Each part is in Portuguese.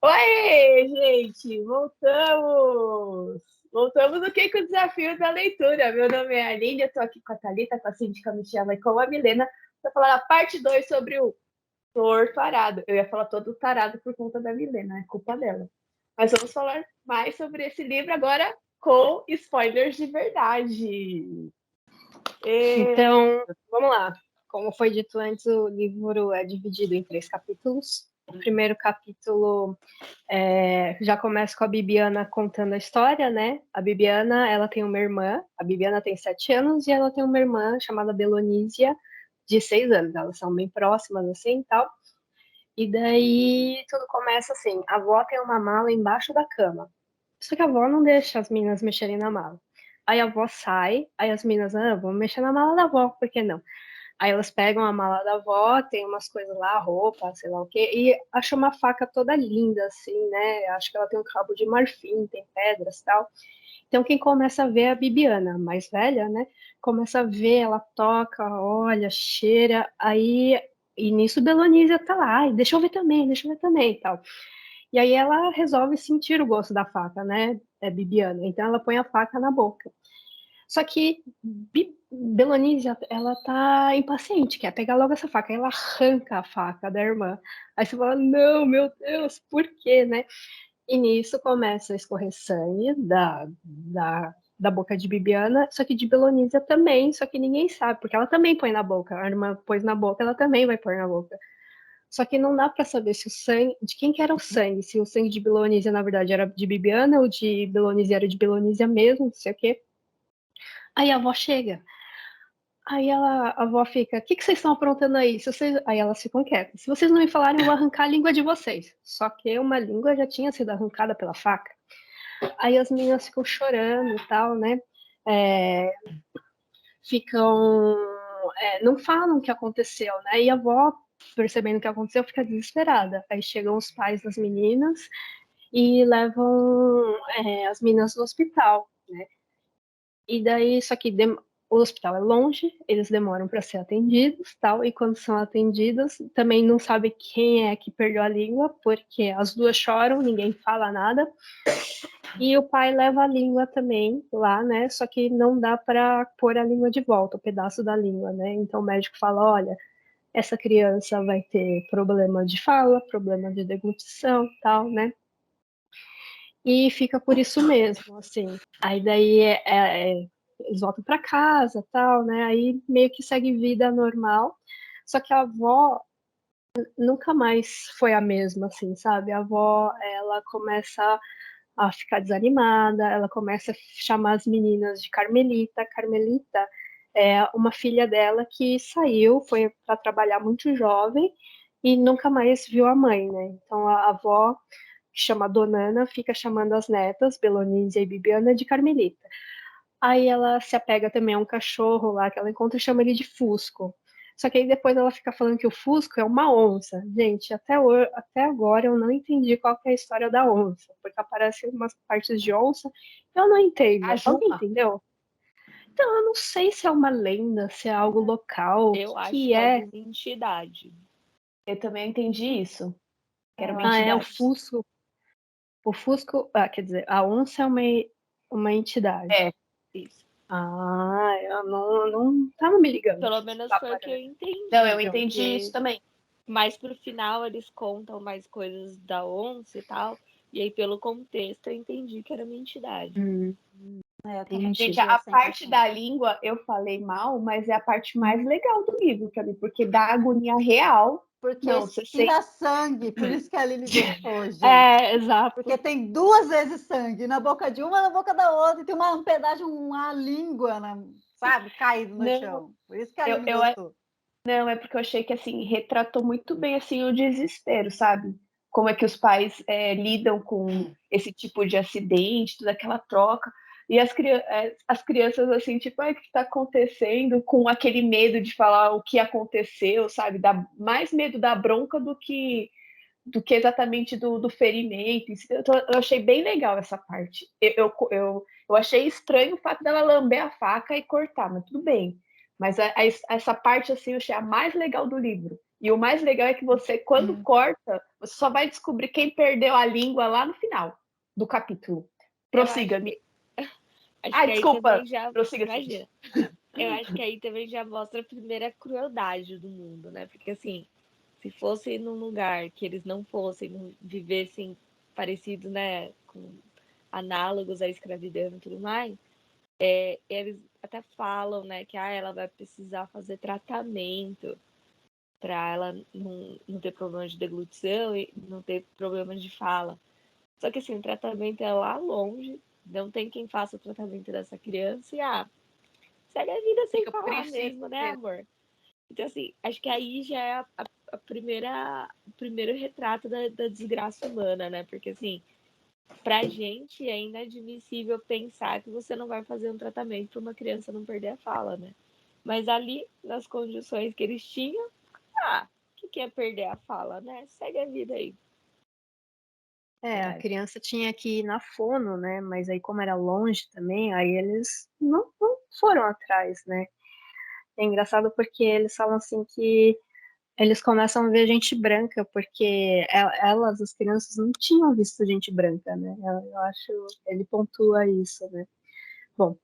Oi, gente! Voltamos! Voltamos no Que o Desafio da Leitura. Meu nome é Aline, eu estou aqui com a Thalita, com a Síndica Michela e com a Milena para falar a parte 2 sobre o Torto Arado. Eu ia falar todo tarado por conta da Milena, é culpa dela. Mas vamos falar mais sobre esse livro agora com spoilers de verdade. Então, vamos lá. Como foi dito antes, o livro é dividido em 3 capítulos. O primeiro capítulo já começa com a Bibiana contando a história, né? A Bibiana, ela tem uma irmã, a Bibiana tem 7 anos e ela tem uma irmã chamada Belonísia, de 6 anos. Elas são bem próximas, assim, e tal. E daí tudo começa assim, a avó tem uma mala embaixo da cama. Só que a avó não deixa as meninas mexerem na mala. Aí a avó sai, aí as meninas, vamos mexer na mala da avó, por que não? Aí elas pegam a mala da avó, tem umas coisas lá, roupa, sei lá o quê, e acham uma faca toda linda, assim, né? Acho que ela tem um cabo de marfim, tem pedras e tal. Então quem começa a ver é a Bibiana, mais velha, né? Começa a ver, ela toca, olha, cheira, aí. E nisso Belonísia tá lá, ai, deixa eu ver também e tal. E aí ela resolve sentir o gosto da faca, né? É Bibiana. Então ela põe a faca na boca. Só que Belonísia, ela tá impaciente, quer pegar logo essa faca. Aí ela arranca a faca da irmã. Aí você fala, não, meu Deus, por quê, né? E nisso começa a escorrer sangue da boca de Bibiana, só que de Belonísia também, só que ninguém sabe, porque ela também põe na boca. A irmã pôs na boca, ela também vai pôr na boca. Só que não dá pra saber se o sangue, de quem que era o sangue, se o sangue de Belonísia, na verdade, era de Bibiana, ou de Belonísia era de Belonísia mesmo, não sei o quê. Aí a avó chega. A avó fica, o que vocês estão aprontando aí? Aí elas ficam quietas. Se vocês não me falarem, eu vou arrancar a língua de vocês. Só que uma língua já tinha sido arrancada pela faca. Aí as meninas ficam chorando e tal, né? É, ficam. Não falam o que aconteceu, né? E a avó, percebendo o que aconteceu, fica desesperada. Aí chegam os pais das meninas e levam as meninas no hospital, né? E daí, só que o hospital é longe, eles demoram para ser atendidos, tal, e quando são atendidos, também não sabe quem é que perdeu a língua, porque as duas choram, ninguém fala nada. E o pai leva a língua também lá, né? Só que não dá para pôr a língua de volta, o pedaço da língua, né? Então o médico fala, olha, essa criança vai ter problema de fala, problema de deglutição, tal, né? E fica por isso mesmo, assim. Aí daí eles voltam para casa, tal, né? Aí meio que segue vida normal. Só que a avó nunca mais foi a mesma, assim, sabe? A avó, ela começa a ficar desanimada, ela começa a chamar as meninas de Carmelita. Carmelita é uma filha dela que saiu, foi para trabalhar muito jovem e nunca mais viu a mãe, né? Então a avó, que chama Donana, fica chamando as netas, Belonísia e Bibiana, de Carmelita. Aí ela se apega também a um cachorro lá que ela encontra e chama ele de Fusco. Só que aí depois ela fica falando que o Fusco é uma onça. Gente, até agora eu não entendi qual que é a história da onça, porque aparecem umas partes de onça, eu não entendo. A Alguém Juma? entendeu? Então eu não sei se é uma lenda, se é algo local, o Eu acho que que é é. alguma entidade. Eu também entendi isso. Que era uma Ah, é o entidade. Fusco. O Fusco, quer dizer, a onça é uma entidade. É, Isso. Ah, eu não tava me ligando. Pelo menos foi o que eu não, eu entendi. entendi isso Porque também. mais pro final eles contam mais coisas da onça e tal. E aí, pelo contexto, eu entendi que era uma entidade. Eu também Entendi. Gente, entendi a assim. parte da língua eu falei mal, mas é a parte mais legal do livro pra mim, porque dá agonia real. Porque Não, você tira sangue, por isso que a Aline gostou, gente. Exato. Porque tem 2 vezes sangue, na boca de uma, na boca da outra, e tem um pedaço, uma língua, sabe, caído no Não, chão. Por isso que a eu, Aline eu, gostou. não, é porque eu achei que assim, retratou muito bem assim o desespero, sabe? Como é que os pais lidam com esse tipo de acidente, toda aquela troca. E as crianças, assim, tipo, o que está acontecendo? Com aquele medo de falar o que aconteceu, sabe? Dá mais medo da bronca do que exatamente do ferimento. Eu achei bem legal essa parte. Eu achei estranho o fato dela lamber a faca e cortar, mas tudo bem. Mas essa parte, assim, eu achei a mais legal do livro. E o mais legal é que você, quando corta, você só vai descobrir quem perdeu a língua lá no final do capítulo. Prossiga, Mi. Acho que aí desculpa. também já. Prossiga. Imagina. Eu acho que aí também já mostra a primeira crueldade do mundo, né? Porque assim, se fosse num lugar que eles não fossem, não vivessem parecidos, né, com análogos à escravidão e tudo mais, eles até falam, né, que ela vai precisar fazer tratamento para ela não ter problemas de deglutição e não ter problemas de fala. Só que assim, o tratamento é lá longe, não tem quem faça o tratamento dessa criança e segue a vida sem falar mesmo, né, amor? Então, assim, acho que aí já é a o primeiro retrato da desgraça humana, né? Porque, assim, pra gente é inadmissível pensar que você não vai fazer um tratamento para uma criança não perder a fala, né? Mas ali, nas condições que eles tinham, o que é perder a fala, né? Segue a vida aí. A criança tinha que ir na fono, né? Mas aí, como era longe também, aí eles não foram atrás, né? É engraçado porque eles falam assim que eles começam a ver gente branca, porque elas, as crianças, não tinham visto gente branca, né? Eu acho, ele pontua isso, né? Bom,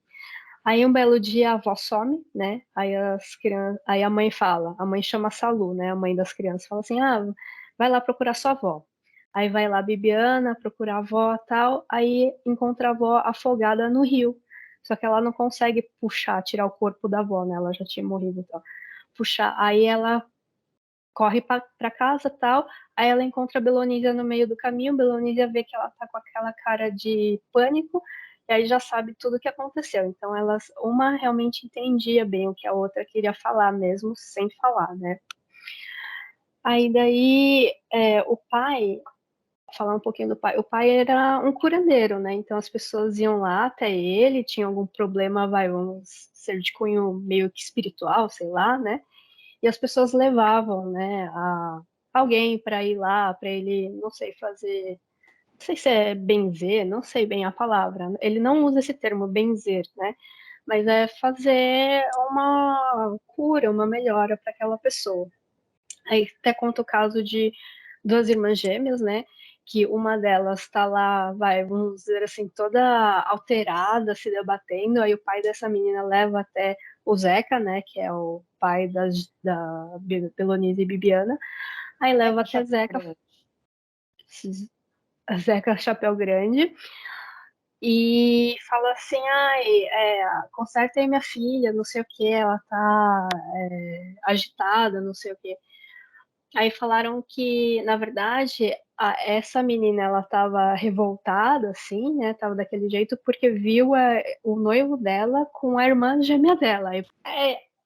aí um belo dia a avó some, né? Aí a mãe fala, a mãe chama a Salu, né? A mãe das crianças fala assim, vai lá procurar sua avó. Aí vai lá a Bibiana procurar a avó e tal, aí encontra a avó afogada no rio. Só que ela não consegue puxar, tirar o corpo da avó, né? Ela já tinha morrido e tal. Puxar, aí ela corre para casa e tal, aí ela encontra a Belonísia no meio do caminho, Belonísia vê que ela tá com aquela cara de pânico, e aí já sabe tudo o que aconteceu. Então uma realmente entendia bem o que a outra queria falar, mesmo sem falar, né? Aí daí o pai, falar um pouquinho do pai, o pai era um curandeiro, né? Então as pessoas iam lá até ele, tinha algum problema, vamos ser de cunho meio que espiritual, sei lá, né? E as pessoas levavam, né, alguém para ir lá, para ele, não sei, fazer, não sei se é benzer, não sei bem a palavra. Ele não usa esse termo benzer, né? Mas é fazer uma cura, uma melhora para aquela pessoa. Aí até conta o caso de duas irmãs gêmeas, né? Que uma delas está lá, vamos dizer assim, toda alterada, se debatendo. Aí o pai dessa menina leva até o Zeca, né? Que é o pai da Belonise e Bibiana. Aí leva até Zeca Chapéu Grande. E fala assim, conserta aí minha filha, não sei o que, ela tá agitada, não sei o que. Aí falaram que, na verdade, essa menina, ela estava revoltada, assim, né? Tava daquele jeito porque viu o noivo dela com a irmã gêmea dela.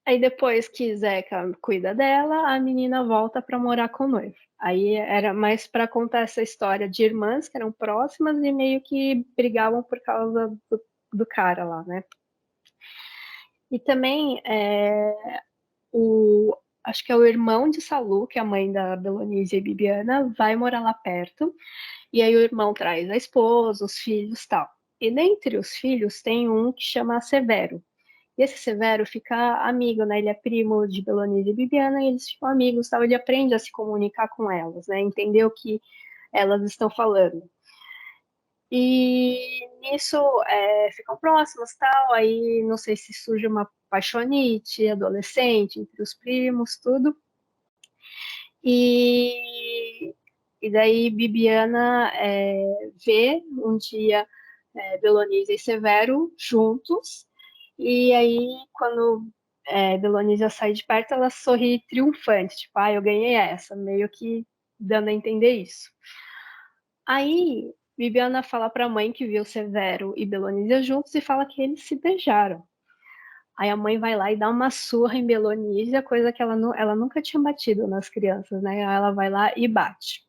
Aí depois que Zeca cuida dela, a menina volta para morar com o noivo. Aí era mais para contar essa história de irmãs que eram próximas e meio que brigavam por causa do cara lá, né? E também acho que é o irmão de Salu, que é a mãe da Belonísia e Bibiana, vai morar lá perto. E aí o irmão traz a esposa, os filhos, tal. E dentre os filhos tem um que chama Severo. E esse Severo fica amigo, né? Ele é primo de Belonísia e Bibiana e eles ficam amigos, tal. Ele aprende a se comunicar com elas, né? Entender o que elas estão falando. E nisso ficam próximos, tal. Aí não sei se surge uma paixonite adolescente entre os primos, tudo. E daí Bibiana vê um dia Belonísia e Severo juntos, e aí quando Belonísia sai de perto, ela sorri triunfante, tipo, eu ganhei essa, meio que dando a entender isso. Aí Bibiana fala para a mãe que viu Severo e Belonísia juntos e fala que eles se beijaram. Aí a mãe vai lá e dá uma surra em Belonísia, coisa que ela nunca tinha batido nas crianças, né? Aí ela vai lá e bate.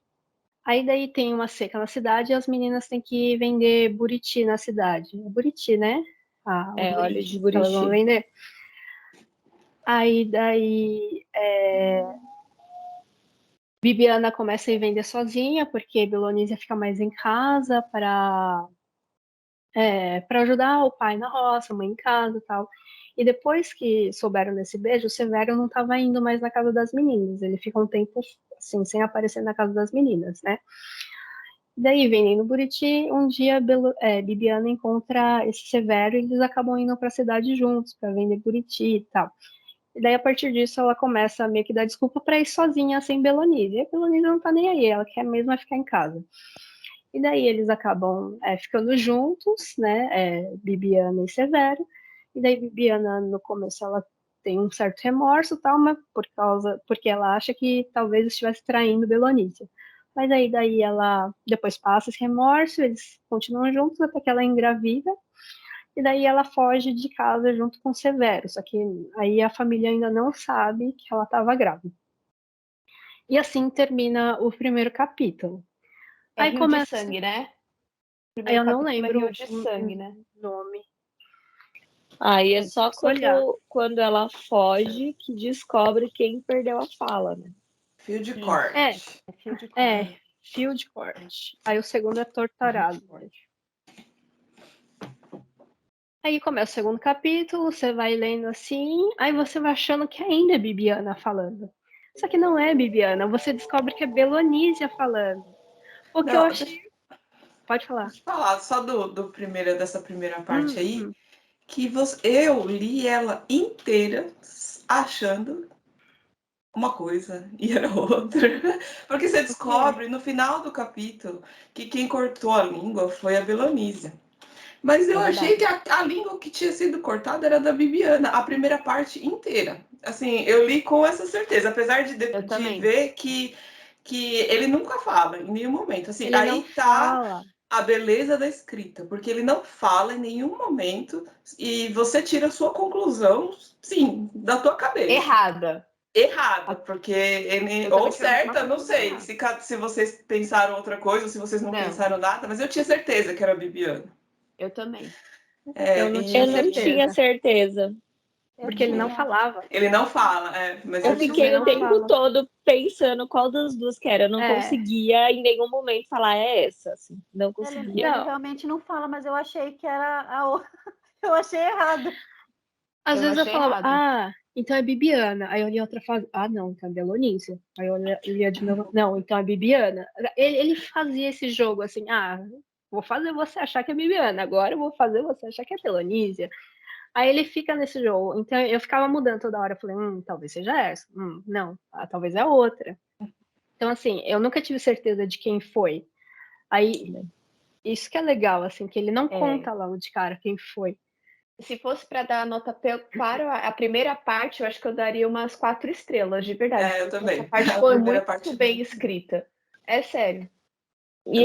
Aí daí tem uma seca na cidade e as meninas têm que vender buriti na cidade. Buriti, né? Óleo de Que elas vão buriti. vender. Aí daí Bibiana começa a ir vender sozinha, porque Belonísia fica mais em casa para para ajudar o pai na roça, a mãe em casa e tal. E depois que souberam desse beijo, o Severo não estava indo mais na casa das meninas. Ele fica um tempo assim, sem aparecer na casa das meninas, né? Daí, vendendo Buriti, um dia Bibiana encontra esse Severo e eles acabam indo para a cidade juntos para vender Buriti e tal. E daí, a partir disso, ela começa a meio que dar desculpa para ir sozinha sem Belonise. E a Belonise não tá nem aí, ela quer mesmo ficar em casa. E daí eles acabam ficando juntos, né? Bibiana e Severo. E daí Bibiana, no começo, ela tem um certo remorso, tal, mas porque ela acha que talvez estivesse traindo Belonise. Mas aí daí ela depois passa esse remorso, eles continuam juntos até que ela é engravida. E daí ela foge de casa junto com Severo. Só que aí a família ainda não sabe que ela estava grávida. E assim termina o primeiro capítulo. É Aí Rio começa... de Sangue, né? Aí eu não Capítulo lembro Rio de Sangue, né? nome. Aí é só olhar. quando ela foge que descobre quem perdeu a fala, né? Fio de corte. Fio de corte. Fio de corte. Aí o segundo é Torturado. Aí começa o segundo capítulo, você vai lendo assim, aí você vai achando que ainda é Bibiana falando. Só que não é Bibiana, você descobre que é Belonísia falando. O que eu achei... Pode falar. Deixa eu falar só dessa primeira parte aí, que eu li ela inteira achando uma coisa e era outra. Porque você descobre no final do capítulo que quem cortou a língua foi a Belonísia. Mas eu achei que a língua que tinha sido cortada era da Bibiana, a primeira parte inteira. Assim, eu li com essa certeza, apesar de ver que ele nunca fala em nenhum momento. Assim, ele aí tá fala. A beleza da escrita, porque ele não fala em nenhum momento e você tira a sua conclusão, sim, da tua cabeça. Errada, porque ele, ou certa, não sei, se vocês pensaram outra coisa, ou se vocês não pensaram nada, mas eu tinha certeza que era Bibiana. Eu também. Eu não tinha certeza. Porque ele não falava. Ele não fala, mas eu fiquei o tempo todo pensando qual das duas que era. Eu não conseguia em nenhum momento falar essa, assim. Não conseguia. Ele realmente não fala, mas eu achei que era a outra. Eu achei errado. Às vezes eu falava, então é Bibiana. Aí eu li outra fase, não, então é Belonísia. Aí eu lia de novo, não, então é Bibiana. Ele fazia esse jogo assim, vou fazer você achar que é Bibiana, agora eu vou fazer você achar que é Belonísia. Aí ele fica nesse jogo. Então eu ficava mudando toda hora. Eu falei, talvez seja essa. Não, talvez é outra. Então, assim, eu nunca tive certeza de quem foi. Aí, isso que é legal, assim, que ele não conta logo de cara quem foi. Se fosse para dar nota para a primeira parte, eu acho que eu daria umas 4 estrelas, de verdade. Eu também. Essa parte foi muito bem escrita. É sério. E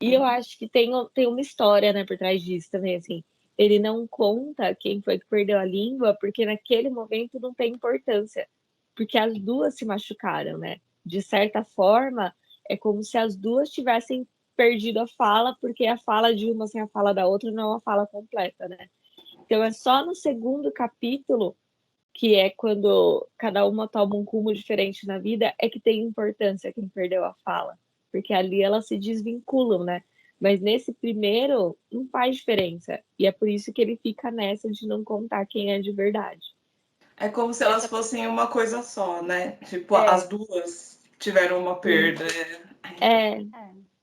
eu acho que tem uma história, né, por trás disso também, assim. Ele não conta quem foi que perdeu a língua, porque naquele momento não tem importância. Porque as duas se machucaram, né? De certa forma, é como se as duas tivessem perdido a fala, porque a fala de uma sem a fala da outra não é uma fala completa, né? Então é só no segundo capítulo, que é quando cada uma toma um rumo diferente na vida, é que tem importância quem perdeu a fala. Porque ali elas se desvinculam, né? Mas nesse primeiro, não faz diferença. E é por isso que ele fica nessa de não contar quem é de verdade. É como se elas fossem uma coisa só, né? Tipo, as duas tiveram uma perda.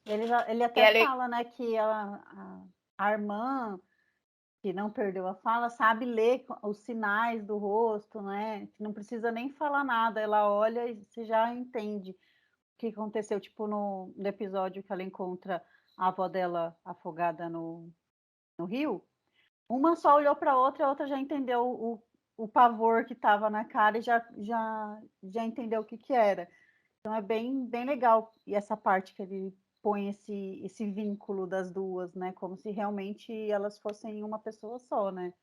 Ele até fala, né, que a irmã que não perdeu a fala sabe ler os sinais do rosto, né? Que não precisa nem falar nada, ela olha e você já entende o que aconteceu, tipo no episódio que ela encontra a avó dela afogada no rio. Uma só olhou para a outra já entendeu o pavor que estava na cara e já entendeu o que era. Então é bem legal. E essa parte que ele põe esse vínculo das duas, né? Como se realmente elas fossem uma pessoa só, né?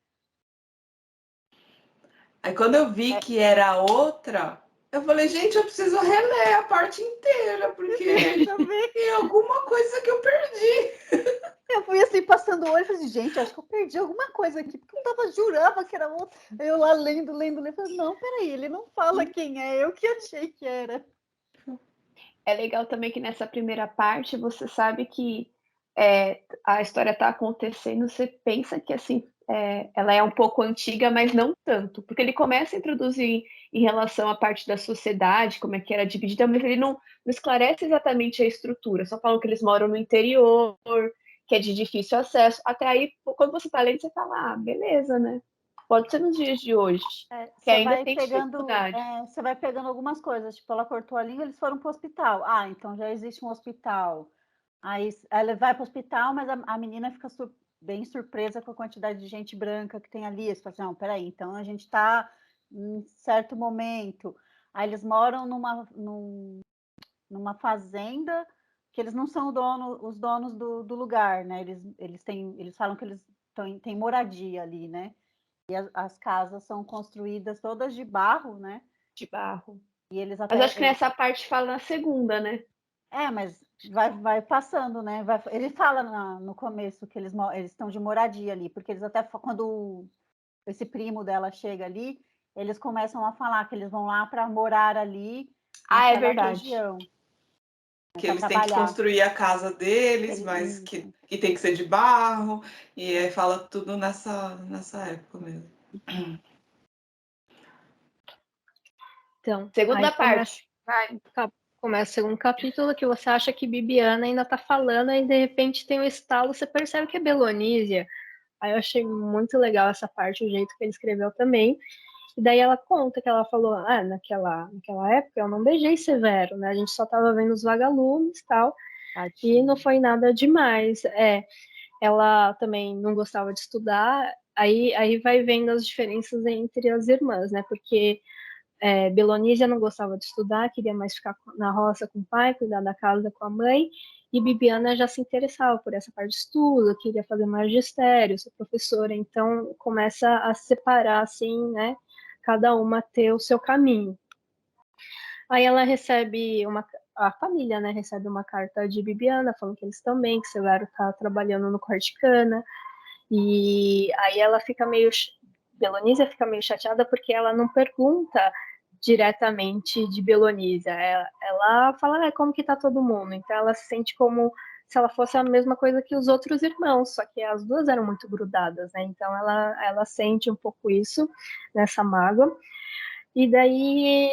Aí quando eu vi que era outra, eu falei, gente, eu preciso reler a parte inteira, porque tem alguma coisa que eu perdi. Eu fui assim, passando o olho e falei, gente, acho que eu perdi alguma coisa aqui, porque eu jurava que era outra. Eu lá lendo, falei, não, peraí, ele não fala quem é, eu que achei que era. É legal também que nessa primeira parte você sabe que a história está acontecendo, você pensa que assim ela é um pouco antiga, mas não tanto, porque ele começa a introduzir em relação à parte da sociedade, como é que era dividida, mas ele não esclarece exatamente a estrutura, só falam que eles moram no interior, que é de difícil acesso. Até aí, quando você está lendo, você fala, beleza, né? Pode ser nos dias de hoje, que Você ainda vai tem pegando, dificuldade. você vai pegando algumas coisas, tipo, ela cortou a língua, eles foram para o hospital. Então já existe um hospital. Aí ela vai para o hospital, mas a menina fica bem surpresa com a quantidade de gente branca que tem ali. Você fala assim, não, peraí, então a gente está em certo momento. Aí eles moram numa fazenda que eles não são os donos do lugar, né? Eles falam que eles têm moradia ali, né? E as casas são construídas todas de barro, né? De barro. E eles Mas acho que nessa parte fala na segunda, né? Mas vai passando, né? Ele fala no começo que eles estão de moradia ali, porque eles até quando esse primo dela chega ali, eles começam a falar que eles vão lá para morar ali naquela é verdade. região. Que eles têm que construir a casa deles, mas que tem que ser de barro, e aí fala tudo nessa época mesmo. Então, segunda parte. Começa o segundo capítulo, que você acha que Bibiana ainda tá falando, e de repente tem um estalo, você percebe que é Belonísia. Aí eu achei muito legal essa parte, o jeito que ele escreveu também. E daí ela conta que ela falou, naquela época eu não beijei Severo, né? A gente só tava vendo os vagalumes e tal. E não foi nada demais. Ela também não gostava de estudar. Aí vai vendo as diferenças entre as irmãs, né? Porque Belonísia não gostava de estudar, queria mais ficar na roça com o pai, cuidar da casa com a mãe, e Bibiana já se interessava por essa parte de estudo, queria fazer magistério, ser professora, então começa a se separar assim, né, cada uma ter o seu caminho. Aí ela recebe a família, né, recebe uma carta de Bibiana, falando que eles também, que Severo tá trabalhando no Corticana, e aí ela fica Belonísia fica meio chateada porque ela não pergunta diretamente de Belonísia. Ela fala, como que tá todo mundo? Então ela se sente como se ela fosse a mesma coisa que os outros irmãos, só que as duas eram muito grudadas, né? Então ela sente um pouco isso, nessa mágoa. E daí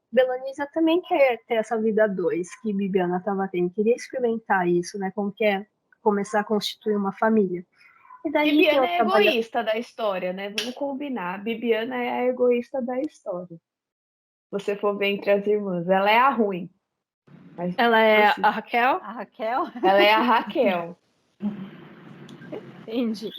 Belonísia também quer ter essa vida a dois que Bibiana estava tendo. Queria experimentar isso, né? Como que é começar a constituir uma família. E daí Bibiana é egoísta da história, né? Vamos combinar. Bibiana é a egoísta da história. Se você for ver entre as irmãs, ela é a ruim. Mas, ela é a Raquel? A Raquel? Ela é a Raquel. Entendi.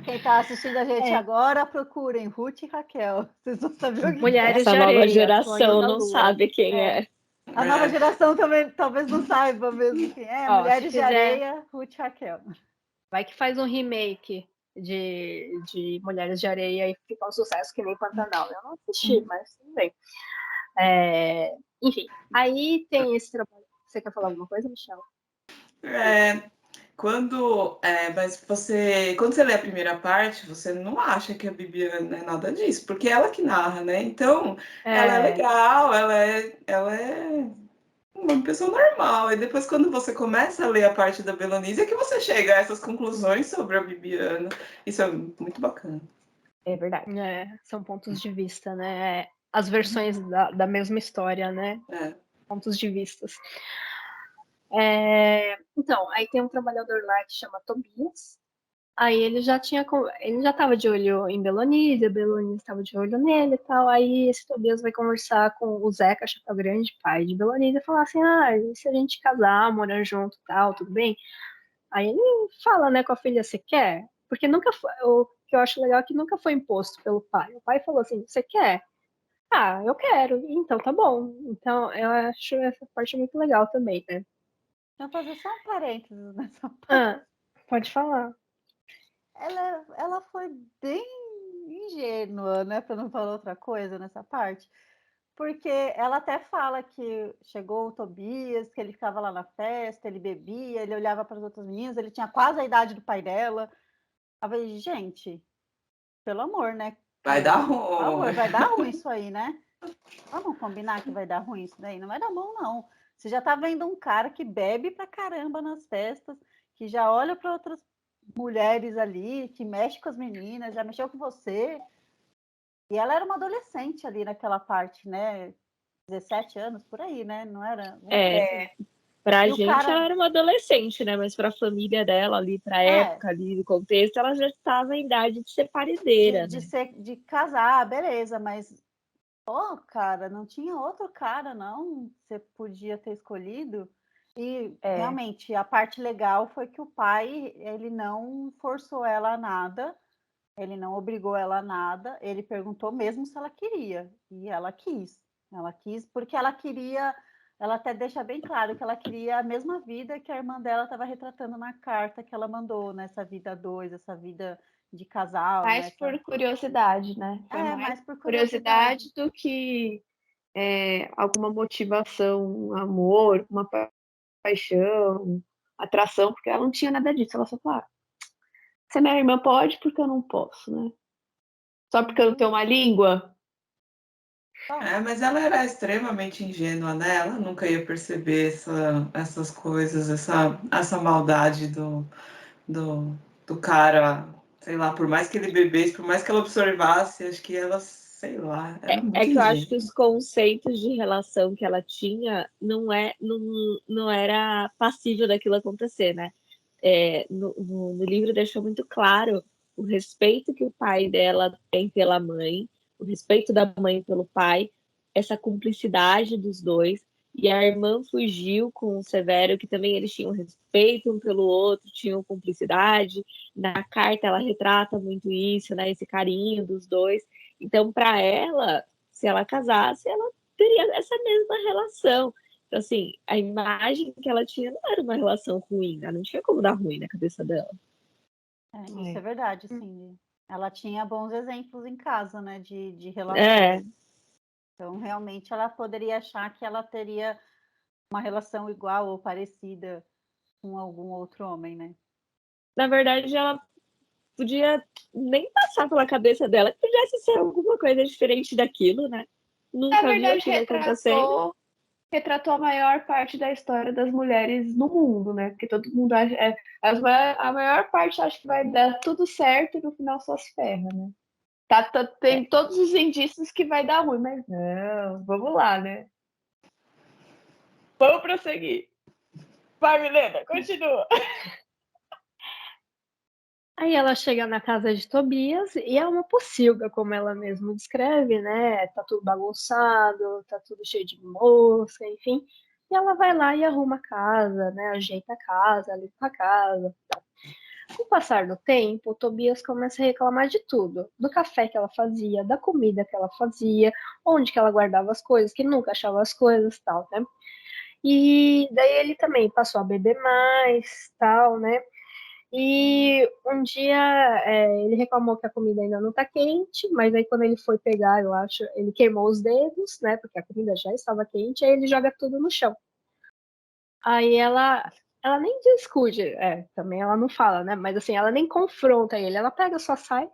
Quem está assistindo a gente agora, procurem Ruth e Raquel. Vocês vão saber o que Mulheres Essa de nova areia, geração não sabe quem é. A nova geração também talvez não saiba mesmo quem é. Mulheres de Areia, Ruth e Raquel. Vai que faz um remake de Mulheres de Areia e fica um sucesso que nem Pantanal. Eu não assisti, mas tudo bem. Enfim, aí tem esse trabalho. Você quer falar alguma coisa, Michel? Mas quando você lê a primeira parte, você não acha que a Bibiana é nada disso, porque ela que narra, né? Então, ela é legal, ela é uma pessoa normal. E depois, quando você começa a ler a parte da Belonísia, é que você chega a essas conclusões sobre a Bibiana. Isso é muito bacana. É verdade. São pontos de vista, né? As versões da mesma história, né? Pontos de vistas. Então, aí tem um trabalhador lá que chama Tobias. Aí ele já estava de olho em Belonísia estava de olho nele e tal. Aí esse Tobias vai conversar com o Zeca Chapéu-Grande, pai de Belonísia, e falar assim: e se a gente casar, morar junto e tal, tudo bem? Aí ele fala, né, com a filha: você quer? Porque nunca foi, o que eu acho legal é que nunca foi imposto pelo pai. O pai falou assim: você quer? Eu quero. Então tá bom. Então eu acho essa parte muito legal também, né? Vou fazer só um parênteses nessa parte. Pode falar. Ela foi bem ingênua, né, para não falar outra coisa nessa parte, porque ela até fala que chegou o Tobias, que ele ficava lá na festa, ele bebia, ele olhava para as outras meninas, ele tinha quase a idade do pai dela. Eu falei, gente, pelo amor, né? Vai dar ruim. Por favor, vai dar ruim isso aí, né? Vamos combinar que vai dar ruim isso daí? Não vai dar bom, não. Você já tá vendo um cara que bebe pra caramba nas festas, que já olha para outras mulheres ali, que mexe com as meninas, já mexeu com você. E ela era uma adolescente ali naquela parte, né? 17 anos, por aí, né? Não era? Pra E o gente cara... ela era uma adolescente, né? Mas pra família dela ali, pra época ali, do contexto, ela já estava em idade de ser paredeira, né? de casar, beleza, mas pô, cara, não tinha outro cara, não? Você podia ter escolhido. E realmente a parte legal foi que o pai, ele não forçou ela a nada, ele não obrigou ela a nada, ele perguntou mesmo se ela queria, e ela quis. Ela quis porque ela queria, ela até deixa bem claro que ela queria a mesma vida que a irmã dela estava retratando na carta que ela mandou, nessa vida a dois, essa vida de casal, Mais né? por curiosidade, né? Foi Mais por curiosidade do que alguma motivação, um amor, uma paixão, atração, porque ela não tinha nada disso. Ela só falou, se a minha irmã pode, porque eu não posso, né? Só porque eu não tenho uma língua? Mas ela era extremamente ingênua, né? Ela nunca ia perceber essas coisas, essa maldade do cara, sei lá, por mais que ele bebesse, por mais que ela observasse, acho que ela, sei lá, era muito que eu acho que ingênua. os conceitos de relação que ela tinha não era passível daquilo acontecer, né? No livro deixou muito claro o respeito que o pai dela tem pela mãe, o respeito da mãe pelo pai, essa cumplicidade dos dois. E a irmã fugiu com o Severo, que também eles tinham respeito um pelo outro, tinham cumplicidade. Na carta ela retrata muito isso, né? Esse carinho dos dois. Então, para ela, se ela casasse, ela teria essa mesma relação. Então, assim, a imagem que ela tinha não era uma relação ruim, né? Não tinha como dar ruim na cabeça dela. Isso é verdade, sim. Ela tinha bons exemplos em casa, né, de relação. Então, realmente, ela poderia achar que ela teria uma relação igual ou parecida com algum outro homem, né? Na verdade, ela podia nem passar pela cabeça dela que pudesse ser alguma coisa diferente daquilo, né? Na Nunca viu verdade, aquilo acontecendo. retratou a maior parte da história das mulheres no mundo, né? Porque todo mundo acha, a maior parte acha que vai dar tudo certo e no final só se ferra, né? Tem todos os indícios que vai dar ruim, mas não, vamos lá, né? Vamos prosseguir. Vai, Milena, continua. Aí ela chega na casa de Tobias e é uma pocilga, como ela mesma descreve, né? Tá tudo bagunçado, tá tudo cheio de mosca, enfim. E ela vai lá e arruma a casa, né? Ajeita a casa, limpa a casa. Com o passar do tempo, o Tobias começa a reclamar de tudo. Do café que ela fazia, da comida que ela fazia, onde que ela guardava as coisas, que nunca achava as coisas, tal, né? E daí ele também passou a beber mais, tal, né? E um dia ele reclamou que a comida ainda não tá quente, mas aí quando ele foi pegar, eu acho, ele queimou os dedos, né? Porque a comida já estava quente, aí ele joga tudo no chão. Aí ela nem discute, também ela não fala, né? Mas assim, ela nem confronta ele, ela pega, só sai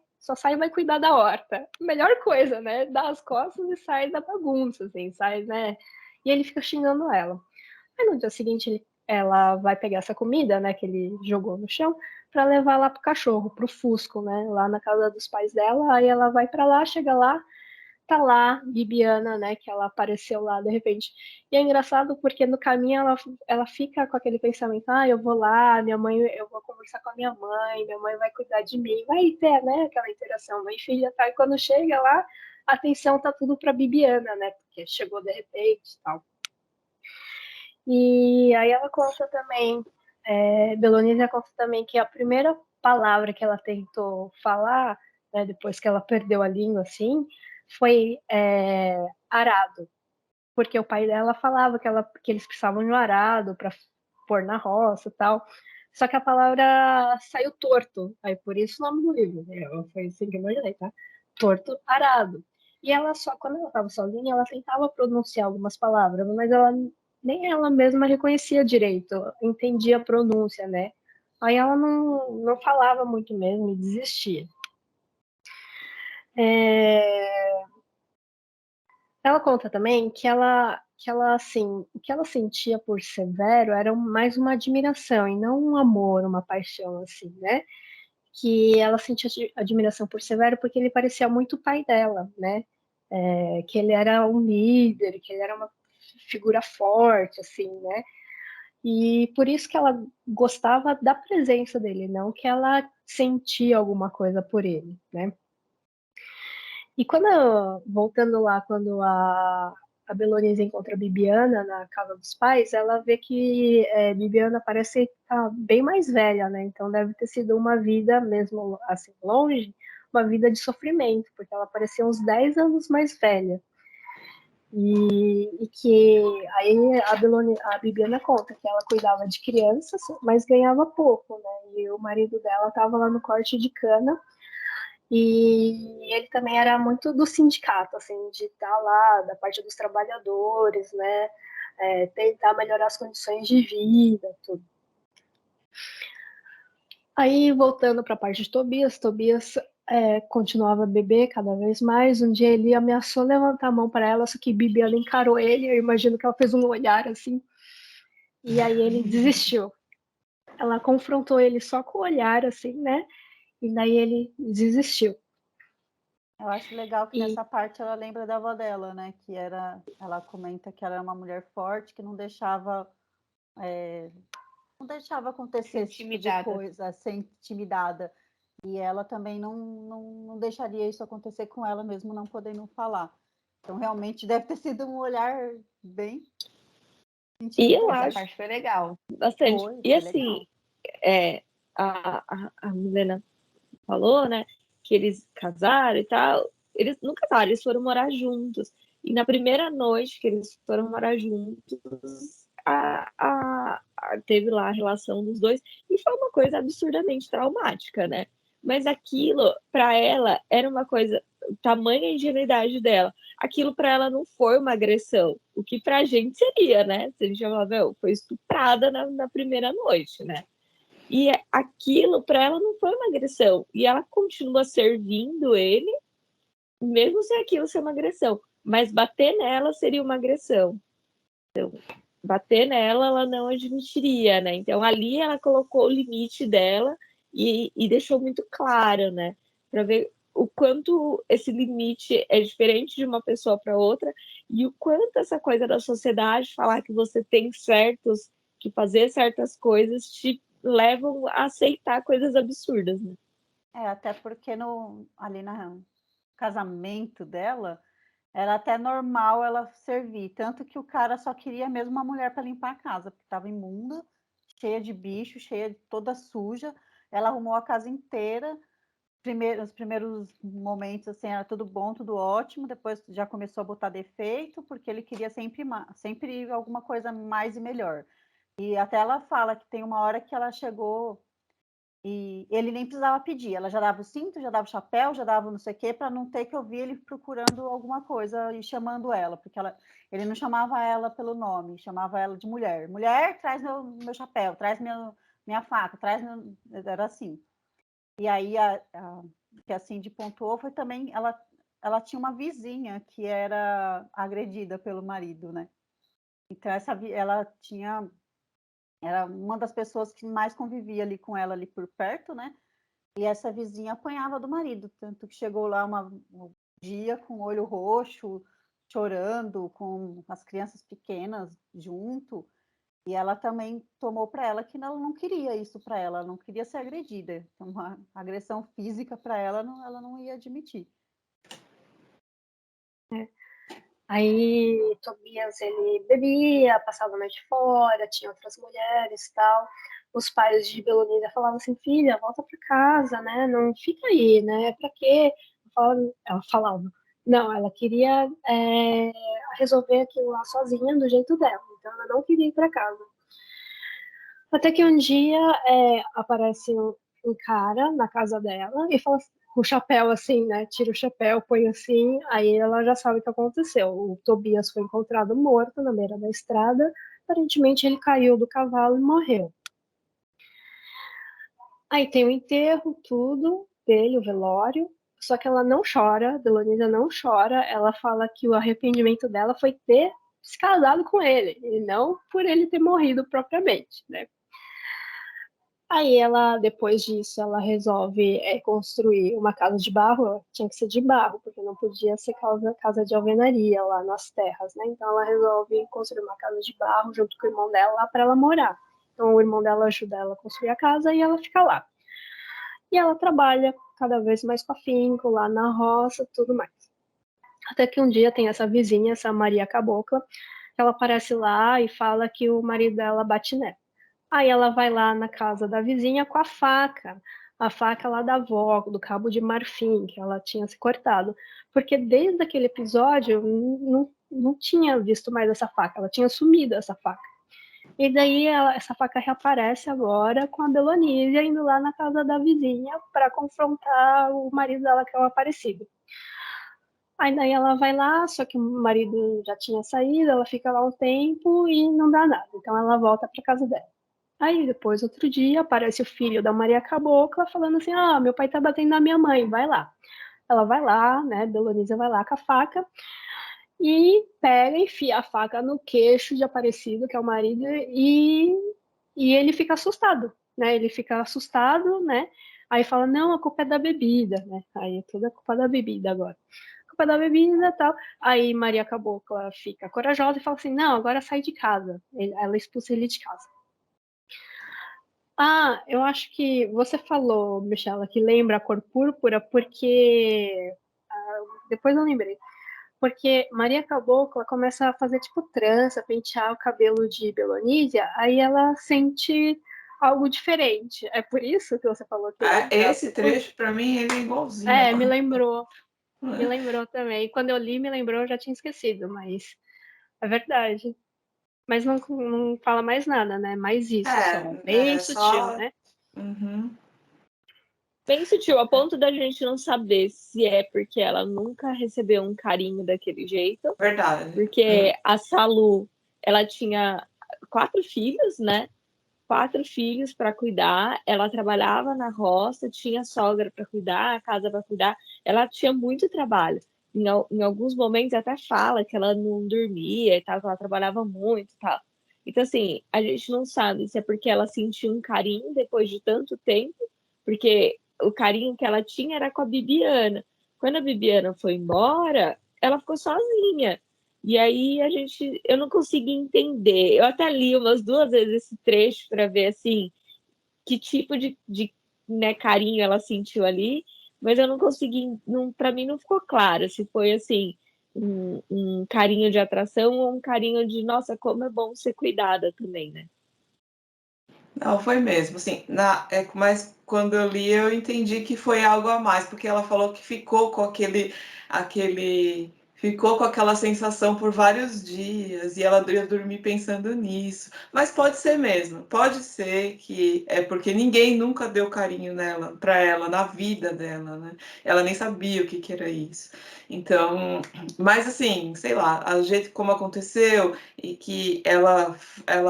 e vai cuidar da horta. Melhor coisa, né? Dá as costas e sai da bagunça, assim, sai, né? E ele fica xingando ela. Aí no dia seguinte ela vai pegar essa comida, né, que ele jogou no chão, para levar lá pro cachorro, pro Fusco, né, lá na casa dos pais dela. Aí ela vai para lá, chega lá, tá lá Bibiana, né, que ela apareceu lá de repente. E é engraçado porque no caminho ela fica com aquele pensamento, eu vou lá, minha mãe, eu vou conversar com a minha mãe vai cuidar de mim, vai ter, né, aquela interação mãe e filha, tá? E quando chega lá, a atenção tá tudo para Bibiana, né, porque chegou de repente e tal. E aí ela conta também, Belonise conta também que a primeira palavra que ela tentou falar, né, depois que ela perdeu a língua, assim, foi arado, porque o pai dela falava que eles precisavam de um arado para pôr na roça e tal, só que a palavra saiu torto, aí por isso o nome do livro, né? Foi assim que eu imaginei, tá? Torto, arado. E ela quando ela estava sozinha, ela tentava pronunciar algumas palavras, mas nem ela mesma reconhecia direito, entendia a pronúncia, né? Aí ela não falava muito mesmo e desistia. Ela conta também que ela ela, assim, o que ela sentia por Severo era mais uma admiração, e não um amor, uma paixão, assim, né? Que ela sentia admiração por Severo porque ele parecia muito o pai dela, né? Que ele era um líder, que ele era uma figura forte, assim, né? E por isso que ela gostava da presença dele, não que ela sentia alguma coisa por ele, né? E voltando lá, quando a Belonis encontra a Bibiana na casa dos pais, ela vê que Bibiana parece estar bem mais velha, né? Então deve ter sido uma vida, mesmo assim, longe, uma vida de sofrimento, porque ela parecia uns 10 anos mais velha. E que aí a Bibiana conta que ela cuidava de crianças, mas ganhava pouco, né? E o marido dela estava lá no corte de cana, e ele também era muito do sindicato, assim, de estar lá, da parte dos trabalhadores, né? Tentar melhorar as condições de vida, tudo. Aí, voltando para a parte de Tobias continuava a beber cada vez mais. Um dia ele ameaçou levantar a mão para ela, só que Bibiana encarou ele. Eu imagino que ela fez um olhar assim, e aí ele desistiu. Ela confrontou ele só com o olhar, assim, né? E daí ele desistiu. Eu acho legal que nessa parte ela lembra da avó dela, né? Ela comenta que ela era uma mulher forte, que não deixava acontecer esse tipo de coisa, ser intimidada. E ela também não deixaria isso acontecer com ela, mesmo não podendo falar. Então, realmente, deve ter sido um olhar bem... E eu Essa acho parte foi legal. bastante. E assim, legal. A Milena falou, né, que eles casaram e tal. Eles não casaram, eles foram morar juntos. E na primeira noite que eles foram morar juntos, teve lá a relação dos dois, e foi uma coisa absurdamente traumática, né? Mas aquilo, para ela, era uma coisa, tamanha ingenuidade dela. Aquilo para ela não foi uma agressão, o que pra gente seria, né? Se a gente falar, meu, foi estuprada na primeira noite, né? E aquilo para ela não foi uma agressão. E ela continua servindo ele, mesmo sem aquilo ser uma agressão. Mas bater nela seria uma agressão. Então, bater nela, ela não admitiria, né? Então, ali ela colocou o limite dela e deixou muito claro, né? Para ver o quanto esse limite é diferente de uma pessoa para outra e o quanto essa coisa da sociedade falar que você tem que fazer certas coisas te levam a aceitar coisas absurdas, né? Até porque ali no casamento dela, era até normal ela servir. Tanto que o cara só queria mesmo uma mulher para limpar a casa, porque estava imunda, cheia de bicho, toda suja. Ela arrumou a casa inteira. Os primeiros momentos, assim, era tudo bom, tudo ótimo. Depois já começou a botar defeito, porque ele queria sempre alguma coisa mais e melhor. E até ela fala que tem uma hora que ela chegou e ele nem precisava pedir. Ela já dava o cinto, já dava o chapéu, já dava não sei o quê, para não ter que ouvir ele procurando alguma coisa e chamando ela, porque ele não chamava ela pelo nome, chamava ela de mulher. Mulher, traz meu chapéu, traz minha faca, era assim. E aí, que a Cindy pontuou foi também, ela tinha uma vizinha que era agredida pelo marido, né? Então, ela era uma das pessoas que mais convivia ali com ela, ali por perto, né? E essa vizinha apanhava do marido, tanto que chegou lá um dia com o olho roxo, chorando, com as crianças pequenas junto, e ela também tomou para ela que ela não queria isso para ela não queria ser agredida. Então, uma agressão física para ela não ia admitir. Aí Tobias, ele bebia, passava a noite fora, tinha outras mulheres e tal. Os pais de Belonida falavam assim, filha, volta para casa, né? Não fica aí, né? Para quê? Ela falava. Não, ela queria resolver aquilo lá sozinha, do jeito dela. Então ela não queria ir para casa. Até que um dia aparece um cara na casa dela e fala com o chapéu assim, né? Tira o chapéu, põe assim, aí ela já sabe o que aconteceu. O Tobias foi encontrado morto na beira da estrada. Aparentemente ele caiu do cavalo e morreu. Aí tem o enterro, tudo dele, o velório. Só que ela não chora, Delonisa não chora. Ela fala que o arrependimento dela foi ter se casado com ele, e não por ele ter morrido propriamente, né? Aí ela, depois disso, ela resolve construir uma casa de barro, tinha que ser de barro, porque não podia ser casa de alvenaria lá nas terras, né? Então ela resolve construir uma casa de barro junto com o irmão dela lá para ela morar. Então o irmão dela ajuda ela a construir a casa e ela fica lá. E ela trabalha cada vez mais com afinco lá na roça, tudo mais. Até que um dia tem essa vizinha, essa Maria Cabocla, que ela aparece lá e fala que o marido dela bate nela. Aí ela vai lá na casa da vizinha com a faca lá da avó, do cabo de marfim, que ela tinha se cortado. Porque desde aquele episódio não tinha visto mais essa faca, ela tinha sumido essa faca. E daí essa faca reaparece agora com a Belonísia indo lá na casa da vizinha para confrontar o marido dela, que é o aparecido. Aí daí ela vai lá, só que o marido já tinha saído, ela fica lá um tempo e não dá nada. Então ela volta para casa dela. Aí depois, outro dia, aparece o filho da Maria Cabocla falando assim, meu pai tá batendo na minha mãe, vai lá. Ela vai lá, né, Belonísia vai lá com a faca e pega e enfia a faca no queixo de Aparecido, que é o marido, e ele fica assustado, né, aí fala, não, a culpa é da bebida, né, aí é toda a culpa da bebida agora. Culpa da bebida e tal. Aí Maria Cabocla fica corajosa e fala assim, não, agora sai de casa. Ela expulsa ele de casa. Eu acho que você falou, Michela, que lembra a cor púrpura, porque. Depois eu lembrei. Porque Maria Cabocla começa a fazer tipo trança, pentear o cabelo de Belonísia, aí ela sente algo diferente. É por isso que você falou que lembra? Esse trecho, para mim, ele é igualzinho. Me lembrou. Me lembrou também. Quando eu li, me lembrou, eu já tinha esquecido, mas é verdade. Mas não fala mais nada, né? Mais isso, só. Bem sutil, só... né? Uhum. Bem sutil, a ponto da gente não saber se é porque ela nunca recebeu um carinho daquele jeito. Verdade. Porque a Salu, ela tinha 4 filhos, né? 4 filhos para cuidar. Ela trabalhava na roça, tinha sogra para cuidar, a casa para cuidar. Ela tinha muito trabalho. Em alguns momentos até fala que ela não dormia e tal, que ela trabalhava muito e tal. Então, assim, a gente não sabe se é porque ela sentiu um carinho depois de tanto tempo, porque o carinho que ela tinha era com a Bibiana. Quando a Bibiana foi embora, ela ficou sozinha. E aí eu não consegui entender. Eu até li umas 2 vezes esse trecho para ver assim que tipo de né, carinho ela sentiu ali, mas eu não consegui, para mim não ficou claro se foi assim um carinho de atração ou um carinho de nossa, como é bom ser cuidada também, né? Não, foi mesmo, assim, mas quando eu li eu entendi que foi algo a mais, porque ela falou que ficou com ficou com aquela sensação por vários dias, e ela ia dormir pensando nisso, mas pode ser mesmo, pode ser que é porque ninguém nunca deu carinho nela, para ela, na vida dela, né, ela nem sabia o que era isso, então, mas assim, sei lá, a jeito como aconteceu, e que ela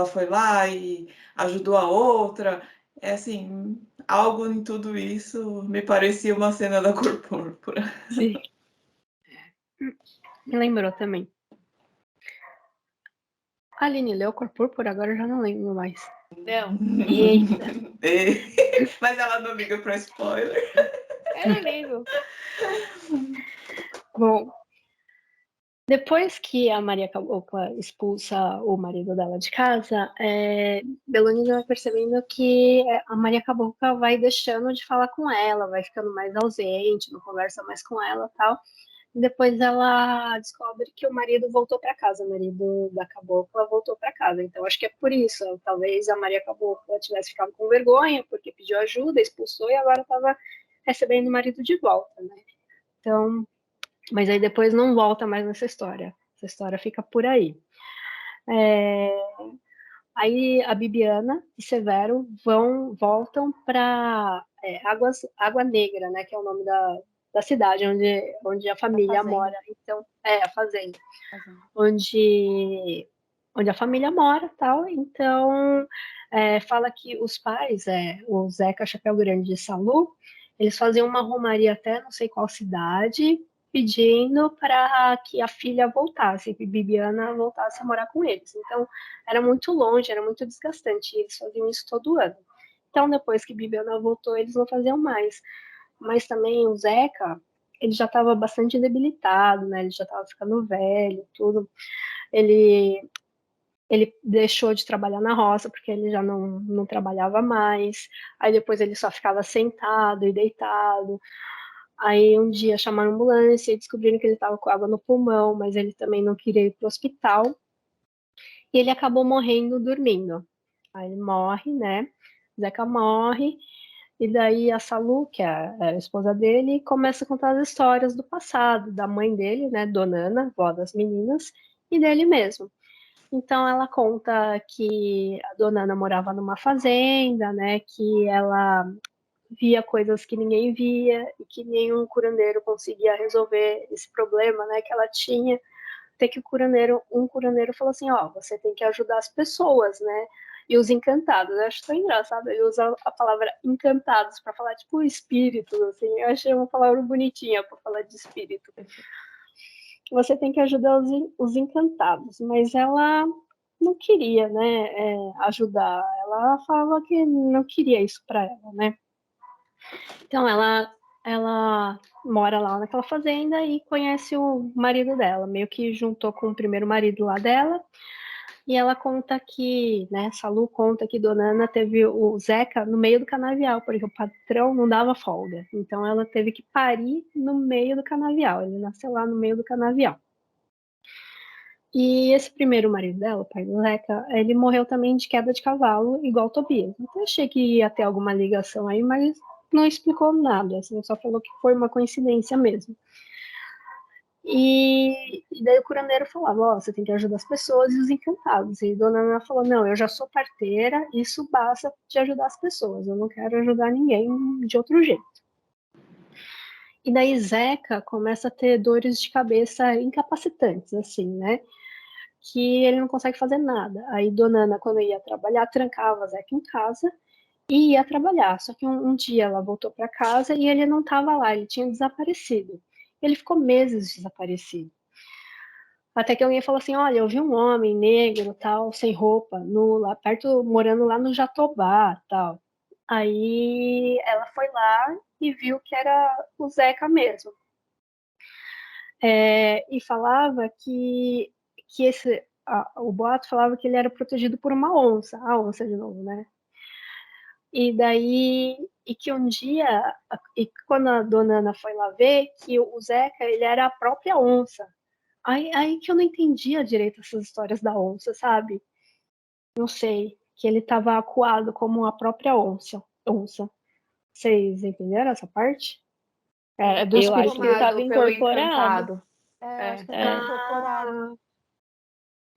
foi lá e ajudou a outra. É assim, algo em tudo isso me parecia uma cena da cor púrpura. Sim. Me lembrou também. A Aline leu Cor Púrpura? Agora eu já não lembro mais. Não. Eita. Mas ela não liga para spoiler. Eu não ligo. Bom, depois que a Maria Cabocla expulsa o marido dela de casa, Belonísia vai percebendo que a Maria Cabocla vai deixando de falar com ela, vai ficando mais ausente, não conversa mais com ela e tal. E depois ela descobre que o marido voltou para casa, o marido da Cabocla voltou para casa. Então acho que é por isso. Talvez a Maria Cabocla tivesse ficado com vergonha, porque pediu ajuda, expulsou e agora estava recebendo o marido de volta, né? Então, mas aí depois não volta mais nessa história. Essa história fica por aí. Aí a Bibiana e Severo voltam para Água Negra, né? Que é o nome da cidade onde a família mora. Então, a fazenda. Onde a família mora, tal. Então, fala que os pais, o Zeca Chapéu Grande de Salu, eles faziam uma romaria até não sei qual cidade, pedindo para que a filha voltasse, que Bibiana voltasse a morar com eles. Então, era muito longe, era muito desgastante, e eles faziam isso todo ano. Então, depois que Bibiana voltou, eles não faziam mais. Mas também o Zeca, ele já estava bastante debilitado, né? Ele já estava ficando velho, tudo. Ele deixou de trabalhar na roça porque ele já não trabalhava mais. Aí depois ele só ficava sentado e deitado. Aí um dia chamaram a ambulância e descobriram que ele estava com água no pulmão, mas ele também não queria ir para o hospital. E ele acabou morrendo dormindo. Aí ele morre, né? Zeca morre. E daí a Salu, que é a esposa dele, começa a contar as histórias do passado, da mãe dele, né? Dona Ana, vó das meninas, e dele mesmo. Então ela conta que a Dona Ana morava numa fazenda, né? Que ela via coisas que ninguém via e que nenhum curandeiro conseguia resolver esse problema, né, que ela tinha. Até que um curandeiro falou assim, ó, você tem que ajudar as pessoas, né? E os encantados, eu acho tão engraçado, ele usa a palavra encantados para falar tipo espíritos, assim, eu achei uma palavra bonitinha para falar de espírito. Você tem que ajudar os encantados, mas ela não queria, né, ajudar, ela falava que não queria isso para ela, né? Então ela mora lá naquela fazenda e conhece o marido dela, meio que juntou com o primeiro marido lá dela. E ela conta que, né, Salu conta que Dona Ana teve o Zeca no meio do canavial, porque o patrão não dava folga. Então ela teve que parir no meio do canavial. Ele nasceu lá no meio do canavial. E esse primeiro marido dela, o pai do Zeca, ele morreu também de queda de cavalo, igual Tobias. Então achei que ia ter alguma ligação aí, mas não explicou nada, assim, só falou que foi uma coincidência mesmo. E daí o curandeiro falava, ó, você tem que ajudar as pessoas e os encantados. E Dona Ana falou, não, eu já sou parteira, isso basta de ajudar as pessoas, eu não quero ajudar ninguém de outro jeito. E daí Zeca começa a ter dores de cabeça incapacitantes, assim, né? Que ele não consegue fazer nada. Aí Dona Ana, quando ia trabalhar, trancava Zeca em casa e ia trabalhar. Só que um dia ela voltou para casa e ele não estava lá, ele tinha desaparecido. Ele ficou meses desaparecido. Até que alguém falou assim, olha, eu vi um homem negro, tal, sem roupa, lá perto, morando lá no Jatobá, tal. Aí ela foi lá e viu que era o Zeca mesmo. E falava que o boato falava que ele era protegido por uma onça, a onça de novo, né? E daí, e que um dia, e quando a Dona Ana foi lá ver, que o Zeca, ele era a própria onça. Aí que eu não entendia direito essas histórias da onça, sabe? Não sei, que ele estava acuado como a própria onça. Vocês entenderam essa parte? É do Eu acho espírito que ele estava pelo incorporado. encantado. Acho que ele estava incorporado.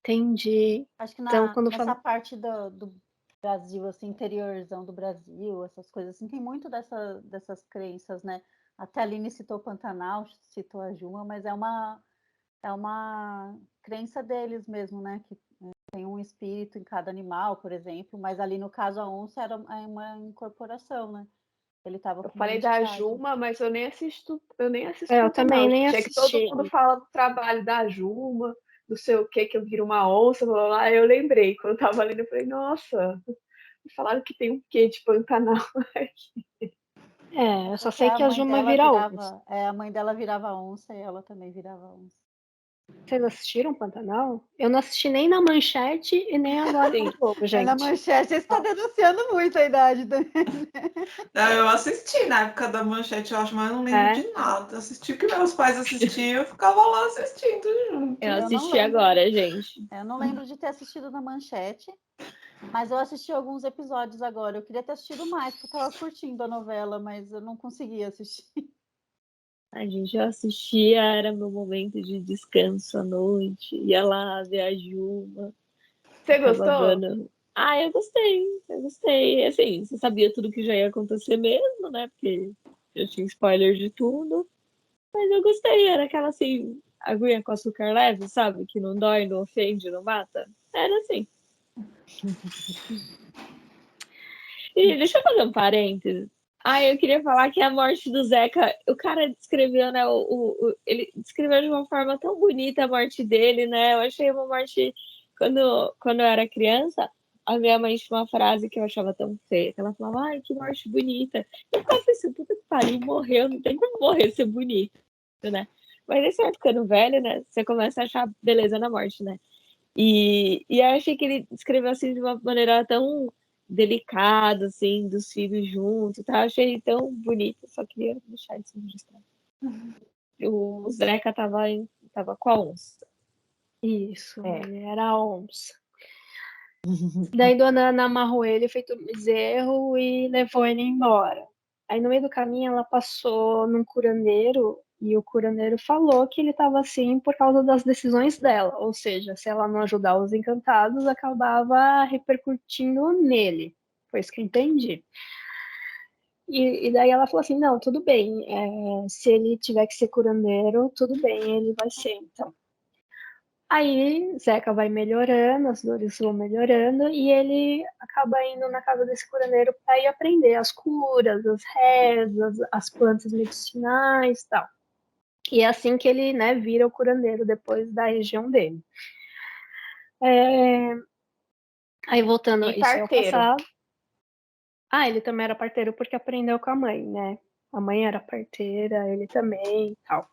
Entendi. Acho que Então, quando nessa parte do Brasil, assim, interiorzão do Brasil, essas coisas assim, tem muito dessas crenças, né? Até a Aline citou Pantanal, citou a Juma, mas é uma crença deles mesmo, né? Que tem um espírito em cada animal, por exemplo, mas ali no caso a onça era uma incorporação, né? Ele estava Eu com uma falei da entidade. Juma, mas eu nem assisto eu também nem Achei que todo assisti. mundo fala do trabalho da Juma, não sei o que eu viro uma onça, blá, blá, blá. Eu lembrei, quando eu tava lendo, eu falei, nossa, falaram que tem um quê de Pantanal aqui. Eu só Porque sei que a Juma vira onça. a mãe dela virava onça e ela também virava onça. Vocês assistiram Pantanal? Eu não assisti nem na Manchete e nem agora no Globo, gente. Na Manchete, você está denunciando muito a idade também. Não, eu assisti na época da Manchete, eu acho, mas eu não lembro de nada. Assisti o que meus pais assistiam, eu ficava lá assistindo junto. Eu assisti agora, gente. Eu não lembro de ter assistido na Manchete, mas eu assisti alguns episódios agora. Eu queria ter assistido mais, porque eu estava curtindo a novela, mas eu não conseguia assistir. A gente assistia, era meu momento de descanso à noite. Ia lá ver a Juma. Você gostou? Eu gostei. Assim, você sabia tudo que já ia acontecer mesmo, né? Porque eu tinha spoiler de tudo. Mas eu gostei, era aquela assim, aguinha com açúcar leve, sabe? Que não dói, não ofende, não mata. Era assim. E deixa eu fazer um parênteses. Eu queria falar que a morte do Zeca, o cara descreveu, né? Ele descreveu de uma forma tão bonita a morte dele, né? Eu achei uma morte. Quando eu era criança, a minha mãe tinha uma frase que eu achava tão feia, que ela falava, ai, que morte bonita. Eu ficava pensando, puta que pariu, morreu, não tem como morrer ser bonito, né? Mas aí você vai ficando velho, né? Você começa a achar beleza na morte, né? E eu achei que ele descreveu assim de uma maneira tão delicada, assim, dos filhos juntos, tá? Achei tão bonito, só queria deixar isso registrado. O Zeca tava com a onça. Isso, ele era a onça. Daí Dona Ana amarrou ele, feito um bezerro e levou ele embora. Aí no meio do caminho ela passou num curandeiro e o curandeiro falou que ele estava assim por causa das decisões dela, ou seja, se ela não ajudar os encantados, acabava repercutindo nele. Foi isso que eu entendi. E daí ela falou assim, não, tudo bem, se ele tiver que ser curandeiro, tudo bem, ele vai ser, então. Aí Zeca vai melhorando, as dores vão melhorando e ele acaba indo na casa desse curandeiro para ir aprender as curas, as rezas, as plantas medicinais e tal. E é assim que ele, né, vira o curandeiro depois da região dele. Aí voltando, E isso é o parteiro. passado. Ele também era parteiro porque aprendeu com a mãe, né? A mãe era parteira, ele também e tal.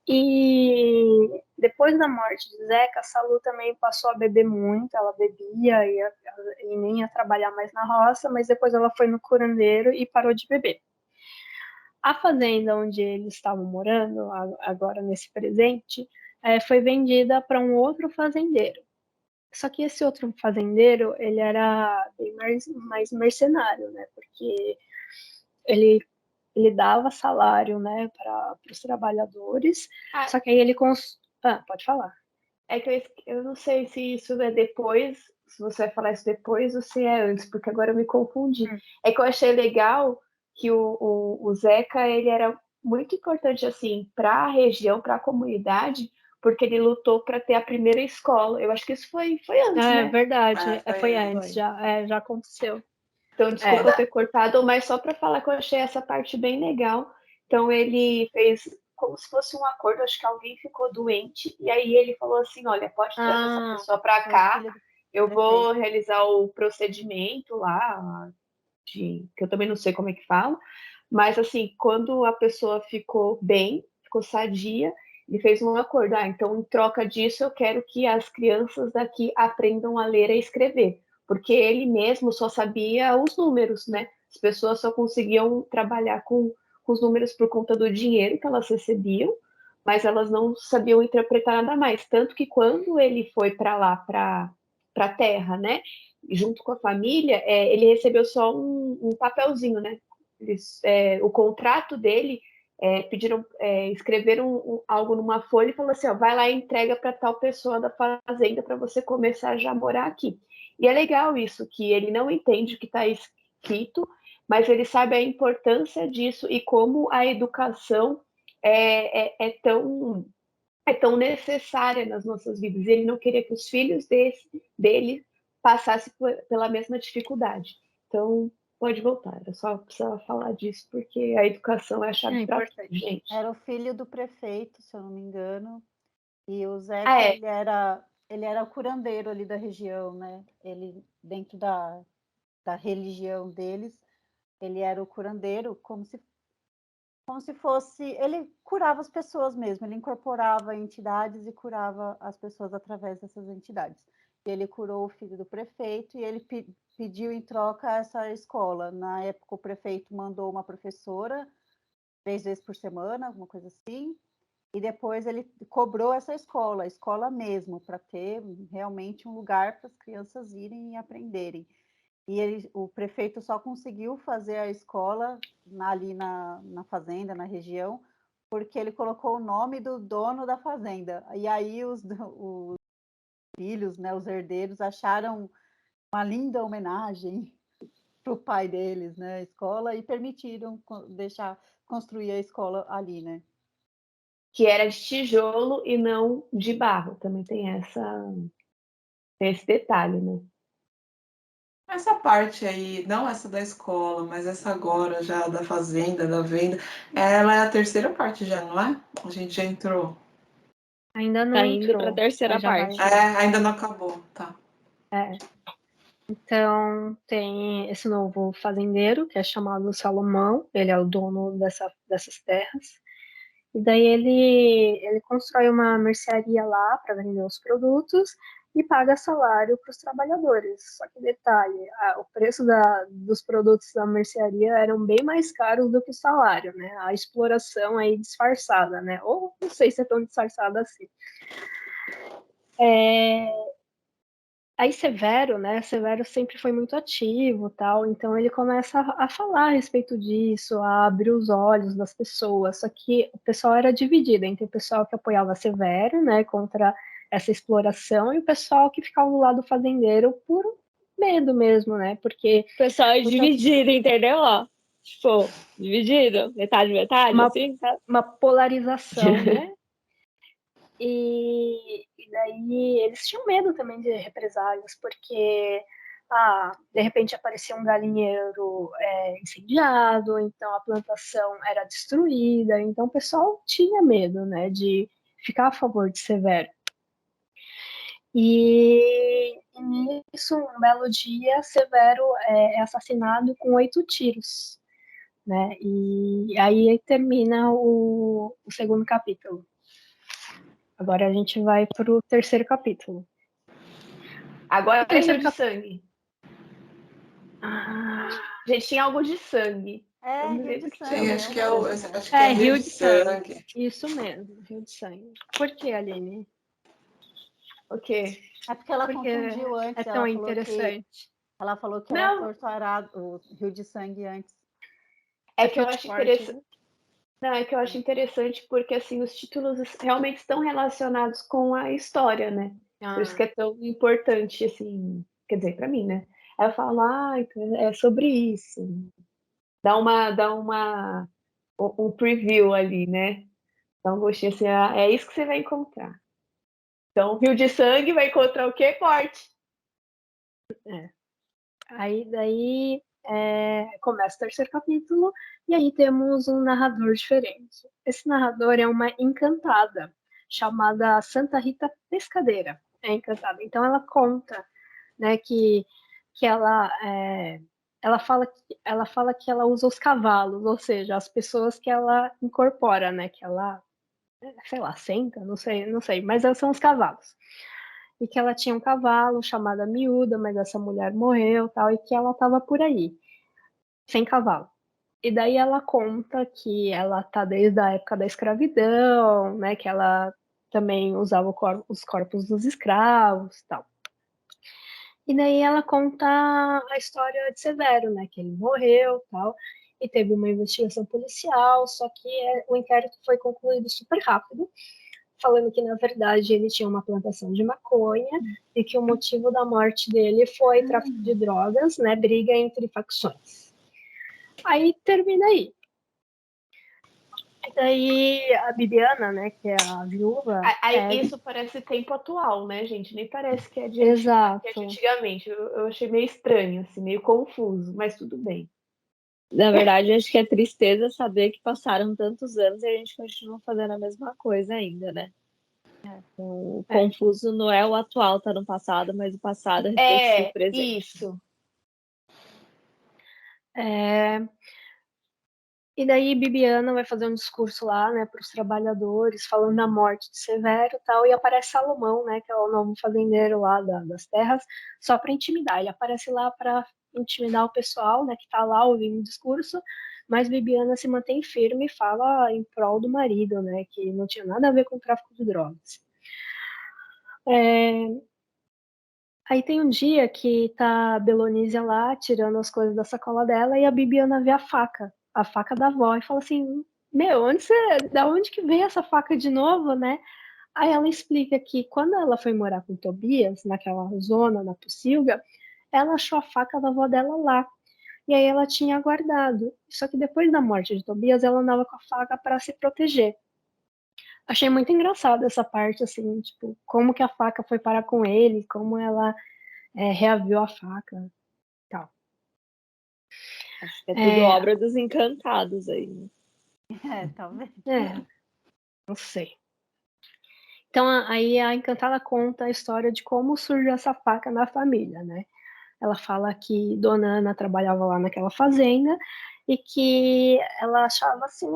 E depois da morte de Zeca, a Salu também passou a beber muito, ela bebia e nem ia trabalhar mais na roça, mas depois ela foi no curandeiro e parou de beber. A fazenda onde eles estavam morando, agora nesse presente, foi vendida para um outro fazendeiro. Só que esse outro fazendeiro, ele era bem mais mercenário, né? Porque ele dava salário, né, para os trabalhadores, só que aí ele pode falar. É que eu não sei se isso é depois, se você vai falar isso depois ou se é antes, porque agora eu me confundi. É que eu achei legal que o Zeca, ele era muito importante, assim, para a região, para a comunidade, porque ele lutou para ter a primeira escola. Eu acho que isso foi antes, né? É verdade, foi antes. antes, já aconteceu. Então, desculpa ter cortado, mas só para falar que eu achei essa parte bem legal. Então, ele fez como se fosse um acordo, acho que alguém ficou doente, e aí ele falou assim, olha, pode trazer essa pessoa para cá, eu vou realizar o procedimento lá, que eu também não sei como é que fala, mas assim, quando a pessoa ficou bem, ficou sadia, ele fez um acordo, então em troca disso eu quero que as crianças daqui aprendam a ler e a escrever, porque ele mesmo só sabia os números, né? As pessoas só conseguiam trabalhar com os números por conta do dinheiro que elas recebiam, mas elas não sabiam interpretar nada mais. Tanto que quando ele foi para lá, para a terra, né, junto com a família, ele recebeu só um papelzinho, né? O contrato dele, pediram, escreveram algo numa folha e falou assim: ó, vai lá e entrega para tal pessoa da fazenda para você começar a já morar aqui. E é legal isso, que ele não entende o que está escrito, mas ele sabe a importância disso e como a educação é tão necessária nas nossas vidas. Ele não queria que os filhos dele passassem pela mesma dificuldade. Então, pode voltar. Eu só precisava falar disso, porque a educação é a chave para tudo, gente. Era o filho do prefeito, se eu não me engano. E o Zeca, ele era o curandeiro ali da região, né? Ele, dentro da religião deles, ele era o curandeiro, como se fosse... Ele curava as pessoas mesmo, ele incorporava entidades e curava as pessoas através dessas entidades. Ele curou o filho do prefeito e ele pediu em troca essa escola. Na época, o prefeito mandou uma professora 3 vezes por semana, alguma coisa assim, e depois ele cobrou essa escola, a escola mesmo, para ter realmente um lugar para as crianças irem e aprenderem. E o prefeito só conseguiu fazer a escola ali na fazenda, na região, porque ele colocou o nome do dono da fazenda. E aí os filhos, né, os herdeiros, acharam uma linda homenagem para o pai deles, né, a escola, e permitiram deixar construir a escola ali, né? Que era de tijolo e não de barro. Também tem esse detalhe, né? Essa parte aí, não essa da escola, mas essa agora já da fazenda, da venda, ela é a terceira parte já, não é? A gente já entrou. Ainda não Tá indo pra entrou, terceira mas já vai parte. entrar. Ainda não acabou, tá. Então, tem esse novo fazendeiro, que é chamado Salomão, ele é o dono dessas terras. E daí ele constrói uma mercearia lá para vender os produtos e paga salário para os trabalhadores. Só que detalhe, o preço dos produtos da mercearia eram bem mais caros do que o salário, né? A exploração aí disfarçada, né? Ou não sei se é tão disfarçada assim. Aí Severo, né? Severo sempre foi muito ativo, tal. Então ele começa a falar a respeito disso, a abrir os olhos das pessoas. Só que o pessoal era dividido entre o pessoal que apoiava Severo, né, contra essa exploração, e o pessoal que ficava do lado do fazendeiro por medo mesmo, né? Porque O pessoal é dividido, entendeu? Ó, tipo, dividido, metade, assim, sabe? uma polarização, né? E daí eles tinham medo também de represálias, porque de repente aparecia um galinheiro incendiado, então a plantação era destruída, então o pessoal tinha medo, né, de ficar a favor de Severo. E nisso, um belo dia, Severo é assassinado com 8 tiros, né, e aí termina o segundo capítulo. Agora a gente vai pro terceiro capítulo. Agora O terceiro de sangue. Gente, tinha algo de sangue. Rio de Sim, Sangue. acho que é Rio de Sangue. Isso mesmo, Rio de Sangue. Por que, Aline? O quê? É porque ela Porque confundiu antes. é tão interessante. Ela falou que Não. era torturado o Rio de Sangue antes. É que eu acho interessante. Não, é que eu acho interessante porque assim os títulos realmente estão relacionados com a história, né? Por isso que é tão importante, assim, quer dizer, para mim, né? Aí eu falo, então é sobre isso. Dá um preview ali, né? Dá um gostinho assim, é isso que você vai encontrar. Então, Rio de Sangue vai encontrar o quê? Morte. Aí daí começa o terceiro capítulo e aí temos um narrador diferente. Esse narrador é uma encantada chamada Santa Rita Pescadeira. É encantada. Então ela conta, né, que ela fala que ela usa os cavalos, ou seja, as pessoas que ela incorpora, né, que ela, sei lá, senta, não sei, mas são os cavalos. E que ela tinha um cavalo chamado Miúda, mas essa mulher morreu, tal, e que ela estava por aí, sem cavalo. E daí ela conta que ela tá desde a época da escravidão, né, que ela também usava os corpos dos escravos, tal. E daí ela conta a história de Severo, né, que ele morreu, tal, e teve uma investigação policial, só que o inquérito foi concluído super rápido, falando que na verdade ele tinha uma plantação de maconha e que o motivo da morte dele foi tráfico de drogas, né, briga entre facções. Aí termina aí. Daí a Bibiana, né, que é a viúva. Isso parece tempo atual, né, gente? Nem parece que é de antigamente. Eu achei meio estranho, assim, meio confuso, mas tudo bem. Na verdade, acho que é tristeza saber que passaram tantos anos e a gente continua fazendo a mesma coisa ainda, né? O confuso não é o atual, tá no passado, mas o passado reflete o presente. Isso. E daí Bibiana vai fazer um discurso lá, né, para os trabalhadores, falando da morte de Severo e tal, e aparece Salomão, né, que é o novo fazendeiro lá das terras, só para intimidar. Ele aparece lá para intimidar o pessoal, né, que está lá ouvindo o discurso, mas Bibiana se mantém firme e fala em prol do marido, né, que não tinha nada a ver com o tráfico de drogas. Aí tem um dia que tá a Belonísia lá, tirando as coisas da sacola dela, e a Bibiana vê a faca da avó, e fala assim, meu, da onde que veio essa faca de novo, né? Aí ela explica que quando ela foi morar com o Tobias, naquela zona, na Pocilga, ela achou a faca da avó dela lá. E aí ela tinha guardado. Só que depois da morte de Tobias, ela andava com a faca para se proteger. Achei muito engraçado essa parte, assim, tipo, como que a faca foi parar com ele, como ela reaviu a faca. Acho que é tudo obra dos encantados aí. Né? Talvez. Não sei. Então, aí a Encantada conta a história de como surgiu essa faca na família, né? Ela fala que Dona Ana trabalhava lá naquela fazenda e que ela achava assim,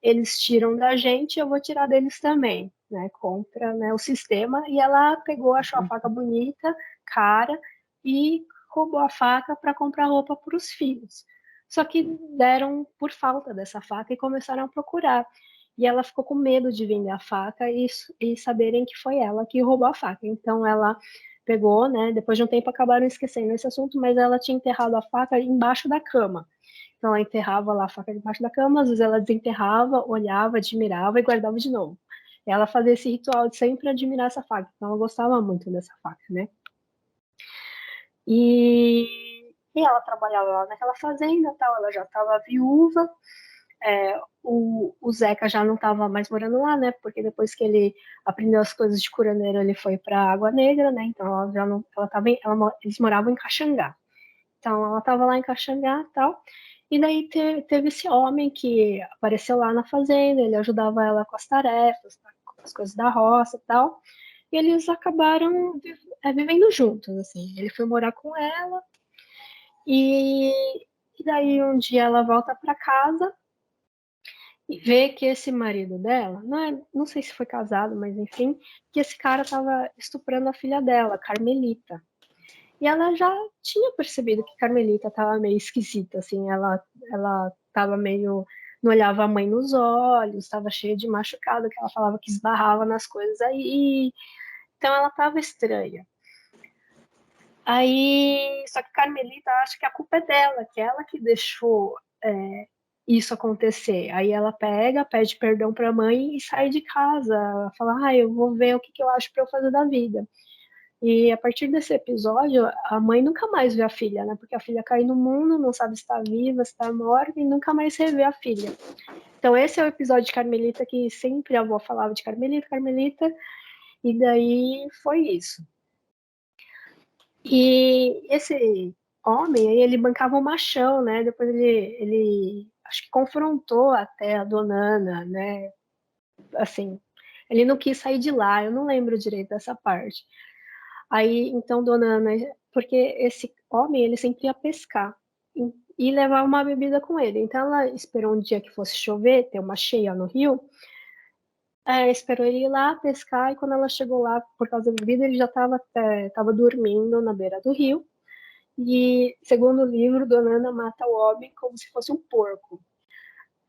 eles tiram da gente, eu vou tirar deles também, né? Contra, né, o sistema. E ela pegou, achou a faca bonita, cara, e roubou a faca para comprar roupa para os filhos. Só que deram por falta dessa faca e começaram a procurar. E ela ficou com medo de vender a faca e saberem que foi ela que roubou a faca. Então ela pegou, né? Depois de um tempo acabaram esquecendo esse assunto, mas ela tinha enterrado a faca embaixo da cama. Então ela enterrava lá a faca debaixo da cama, às vezes ela desenterrava, olhava, admirava e guardava de novo. Ela fazia esse ritual de sempre admirar essa faca, então ela gostava muito dessa faca, né? E ela trabalhava lá naquela fazenda, tal, ela já estava viúva. O Zeca já não estava mais morando lá, né? Porque depois que ele aprendeu as coisas de curandeiro, ele foi para Água Negra, né? Então ela já não, eles moravam em Caxangá. Então ela estava lá em Caxangá, tal. E daí teve esse homem que apareceu lá na fazenda, ele ajudava ela com as tarefas, tá? Com as coisas da roça, e tal. E eles acabaram vivendo juntos, assim. Ele foi morar com ela e daí um dia ela volta para casa e vê que esse marido dela, não sei se foi casado, mas enfim, que esse cara estava estuprando a filha dela, Carmelita. E ela já tinha percebido que Carmelita estava meio esquisita, assim, ela estava meio, não olhava a mãe nos olhos, estava cheia de machucado, que ela falava que esbarrava nas coisas aí, então ela estava estranha. Aí, só que Carmelita acha que a culpa é dela, que é ela que deixou isso acontecer. Aí ela pede perdão para a mãe e sai de casa. Ela fala, eu vou ver o que eu acho para eu fazer da vida. E a partir desse episódio, a mãe nunca mais vê a filha, né? Porque a filha cai no mundo, não sabe se está viva, se está morta, e nunca mais revê a filha. Então esse é o episódio de Carmelita que sempre a avó falava de Carmelita, Carmelita, e daí foi isso. E esse homem, aí ele bancava o machão, né? Depois ele acho que confrontou até a Dona Ana, né? Assim, ele não quis sair de lá, eu não lembro direito dessa parte. Aí, então, Dona Ana, porque esse homem, ele sempre ia pescar e levar uma bebida com ele. Então, ela esperou um dia que fosse chover, ter uma cheia no rio, esperou ele ir lá pescar, e quando ela chegou lá, por causa da bebida, ele já estava dormindo na beira do rio. E, segundo o livro, Dona Ana mata o homem como se fosse um porco.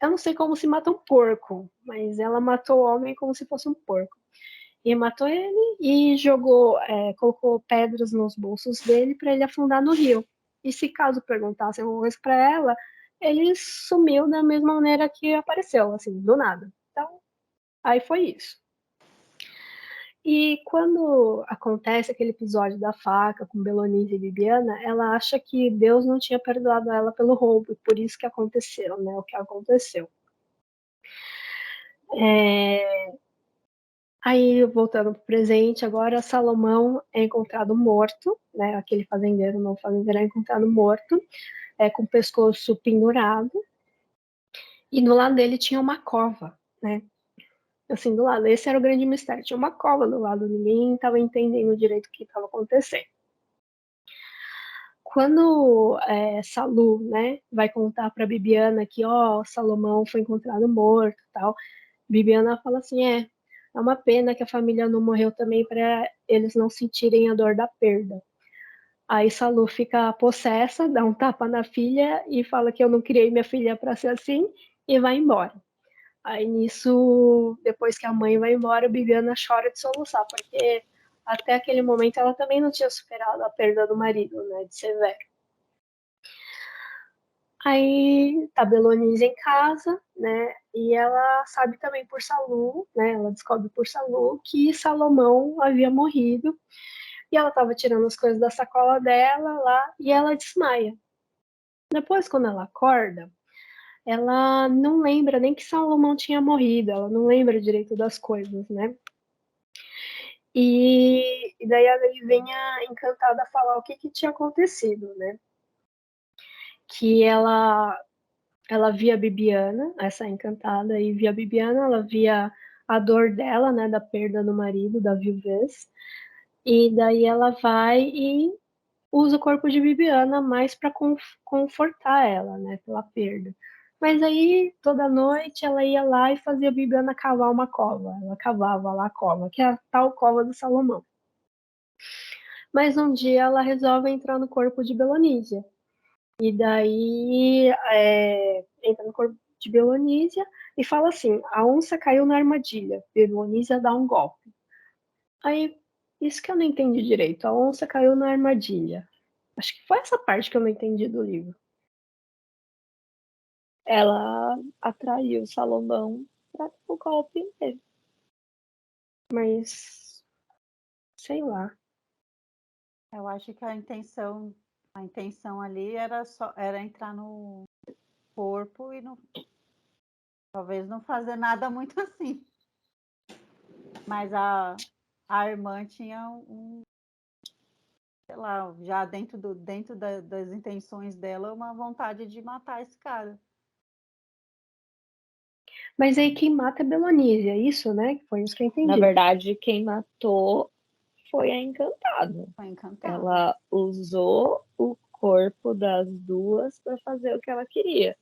Eu não sei como se mata um porco, mas ela matou o homem como se fosse um porco. E matou ele e colocou pedras nos bolsos dele para ele afundar no rio. E se caso perguntassem alguma coisa para ela, ele sumiu da mesma maneira que apareceu, assim, do nada. Então, aí foi isso. E quando acontece aquele episódio da faca com Belonise e Bibiana, ela acha que Deus não tinha perdoado ela pelo roubo, e por isso que aconteceu, né? O que aconteceu. Aí, voltando para o presente, agora Salomão é encontrado morto, né? Aquele fazendeiro, não fazendeiro, é encontrado morto, com o pescoço pendurado, e do lado dele tinha uma cova, né? Assim, do lado, esse era o grande mistério, tinha uma cova do lado, ninguém estava entendendo direito o que estava acontecendo. Quando Salu, né, vai contar para Bibiana que, Salomão foi encontrado morto e tal, Bibiana fala assim, é uma pena que a família não morreu também para eles não sentirem a dor da perda. Aí Salu fica possessa, dá um tapa na filha e fala que eu não criei minha filha para ser assim e vai embora. Aí nisso, depois que a mãe vai embora, Bibiana chora de soluçar, porque até aquele momento ela também não tinha superado a perda do marido, né, de Severo. Aí tá Belonise em casa, né? E ela sabe também por Salu, né? Ela descobre por Salu que Salomão havia morrido. E ela tava tirando as coisas da sacola dela lá e ela desmaia. Depois, quando ela acorda, ela não lembra nem que Salomão tinha morrido, ela não lembra direito das coisas, né? E daí ela vem a Encantada falar o que tinha acontecido, né? que ela via a Bibiana, essa encantada, e via a Bibiana, ela via a dor dela, né, da perda do marido, da viuvez, e daí ela vai e usa o corpo de Bibiana mais para confortar ela, né, pela perda. Mas aí, toda noite, ela ia lá e fazia a Bibiana cavar uma cova. Ela cavava lá a cova, que é a tal cova do Salomão. Mas um dia ela resolve entrar no corpo de Belonísia. E daí entra no corpo de Belonísia e fala assim: a onça caiu na armadilha, Belonísia dá um golpe. Aí, isso que eu não entendi direito, a onça caiu na armadilha. Acho que foi essa parte que eu não entendi do livro. Ela atraiu Salomão para dar o golpe nele. Mas, sei lá. Eu acho que a intenção ali era entrar no corpo e talvez não fazer nada muito assim. Mas a irmã tinha sei lá, já dentro das intenções dela, uma vontade de matar esse cara. Mas aí quem mata é Belonísia, isso, né? Foi isso que eu entendi. Na verdade, quem matou foi a Encantada. Foi encantada. Ela usou o corpo das duas para fazer o que ela queria.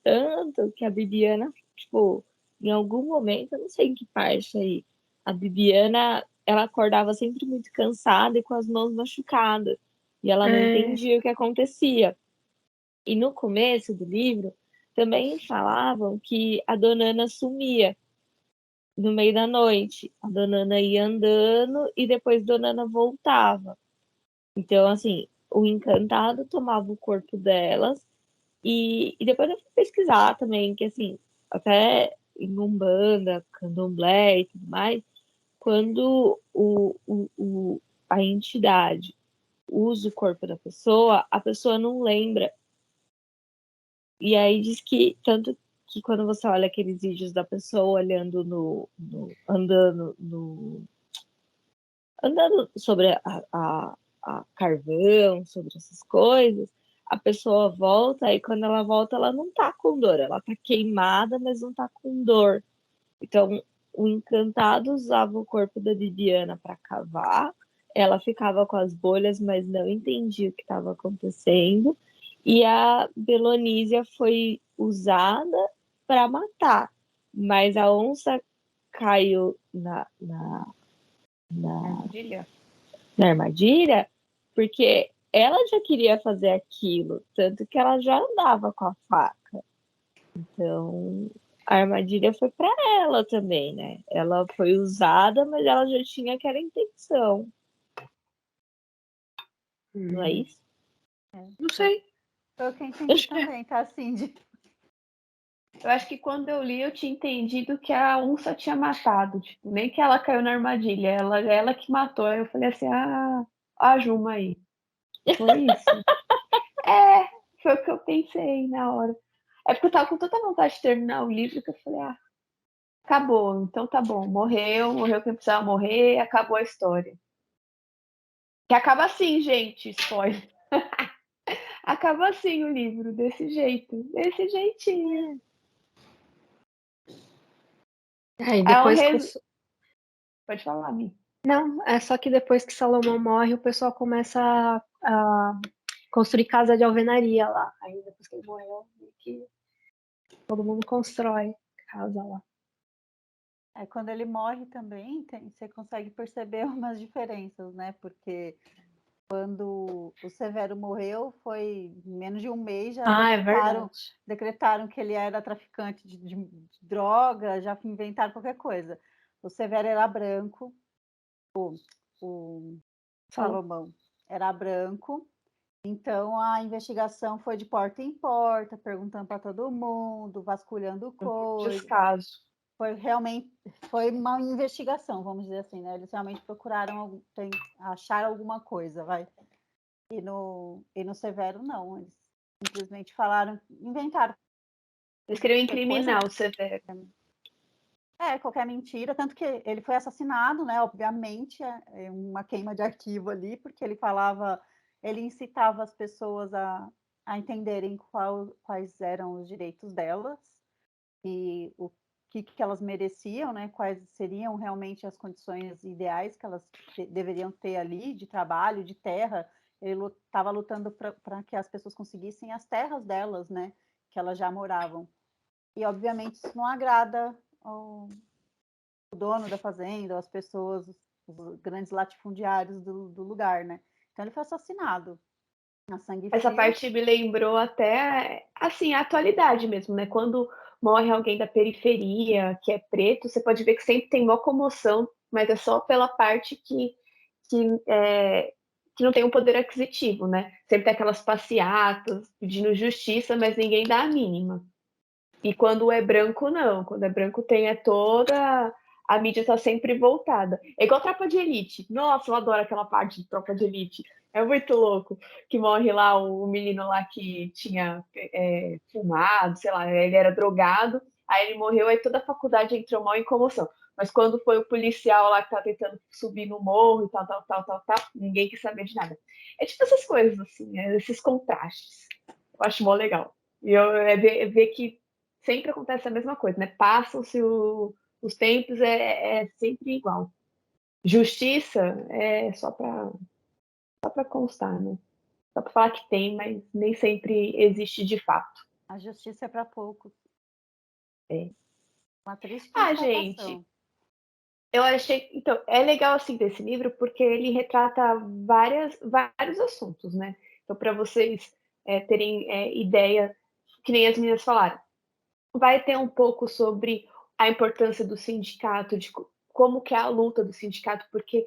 Tanto que a Bibiana, tipo, em algum momento, eu não sei em que parte aí, a Bibiana, ela acordava sempre muito cansada e com as mãos machucadas. E ela não entendia o que acontecia. E no começo do livro, também falavam que a Dona Ana sumia no meio da noite. A Dona Ana ia andando e depois Dona Ana voltava. Então, assim, o encantado tomava o corpo delas e depois eu fui pesquisar também, que assim, até em Umbanda, Candomblé e tudo mais, quando a entidade usa o corpo da pessoa, a pessoa não lembra. E aí diz que, tanto que quando você olha aqueles vídeos da pessoa olhando andando sobre a carvão, sobre essas coisas, a pessoa volta e quando ela volta, ela não tá com dor, ela tá queimada, mas não tá com dor. Então, o encantado usava o corpo da Bibiana para cavar, ela ficava com as bolhas, mas não entendia o que estava acontecendo, e a Belonísia foi usada para matar, mas a onça caiu Armadilha? na armadilha, porque ela já queria fazer aquilo, tanto que ela já andava com a faca. Então, a armadilha foi para ela também, né? Ela foi usada, mas ela já tinha aquela intenção. Não é isso? Não sei. Foi o que eu entendi também, tá, Cindy? Eu acho que quando eu li, eu tinha entendido que a onça tinha matado. Tipo, nem que ela caiu na armadilha, ela que matou. Aí eu falei assim, a Juma aí. Foi isso. Foi o que eu pensei na hora. É porque eu tava com tanta vontade de terminar o livro que eu falei, acabou, então tá bom. Morreu quem precisava morrer, acabou a história. Que acaba assim, gente, spoiler. Acaba assim o livro, desse jeito, desse jeitinho. E depois Pode falar, Mi. Não, é só que depois que Salomão morre, o pessoal começa a construir casa de alvenaria lá. Aí depois que ele morreu, que todo mundo constrói casa lá. Quando ele morre também, você consegue perceber umas diferenças, né? Porque quando o Severo morreu, foi em menos de um mês, já decretaram que ele era traficante de droga, já inventaram qualquer coisa. O Severo era branco, o Salomão era branco, então a investigação foi de porta em porta, perguntando para todo mundo, vasculhando coisas. Descaso. Foi uma investigação, vamos dizer assim, né? Eles realmente procuraram achar alguma coisa, vai. E no Severo, não. Eles simplesmente inventaram. Eles queriam incriminar o Severo. Qualquer mentira. Tanto que ele foi assassinado, né? Obviamente, uma queima de arquivo ali, porque ele incitava as pessoas a entenderem quais eram os direitos delas e o que elas mereciam, né? Quais seriam realmente as condições ideais que elas deveriam ter ali, de trabalho, de terra. Ele estava lutando para que as pessoas conseguissem as terras delas, né? Que elas já moravam. E, obviamente, isso não agrada ao dono da fazenda, as pessoas, os grandes latifundiários do lugar, né? Então, ele foi assassinado a sangue Essa frio. parte me lembrou até, assim, a atualidade mesmo, né? Quando morre alguém da periferia, que é preto, você pode ver que sempre tem uma comoção, mas é só pela parte que não tem um poder aquisitivo, né? Sempre tem aquelas passeatas pedindo justiça, mas ninguém dá a mínima. E quando é branco, não. Quando é branco, tem toda. A mídia está sempre voltada. É igual Tropa de Elite. Nossa, eu adoro aquela parte de Tropa de Elite. É muito louco. Que morre lá o menino lá que tinha fumado, sei lá, ele era drogado. Aí ele morreu, aí toda a faculdade entrou mal em comoção. Mas quando foi o policial lá que tá tentando subir no morro e tal, ninguém quis saber de nada. É tipo essas coisas, assim, esses contrastes. Eu acho mó legal. E ver que sempre acontece a mesma coisa, né? Passam-se os tempos, é sempre igual. Justiça é só para constar, né? Só para falar que tem, mas nem sempre existe de fato. A justiça é para poucos. É. Uma triste constatação. Gente, eu achei... Então, é legal, assim, desse livro, porque ele retrata vários assuntos, né? Então, para vocês terem ideia, que nem as meninas falaram, vai ter um pouco sobre a importância do sindicato, de como que é a luta do sindicato, porque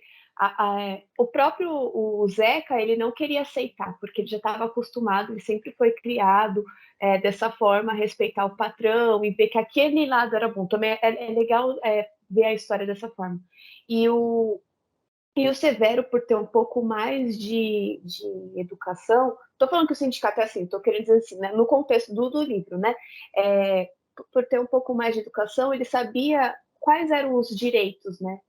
o próprio o Zeca, ele não queria aceitar, porque ele já estava acostumado, ele sempre foi criado dessa forma, respeitar o patrão e ver que aquele lado era bom. Também é legal ver a história dessa forma. E o Severo, por ter um pouco mais de educação, estou falando que o sindicato é assim, estou querendo dizer assim, né, no contexto do livro, né? Por ter um pouco mais de educação, ele sabia quais eram os direitos, né?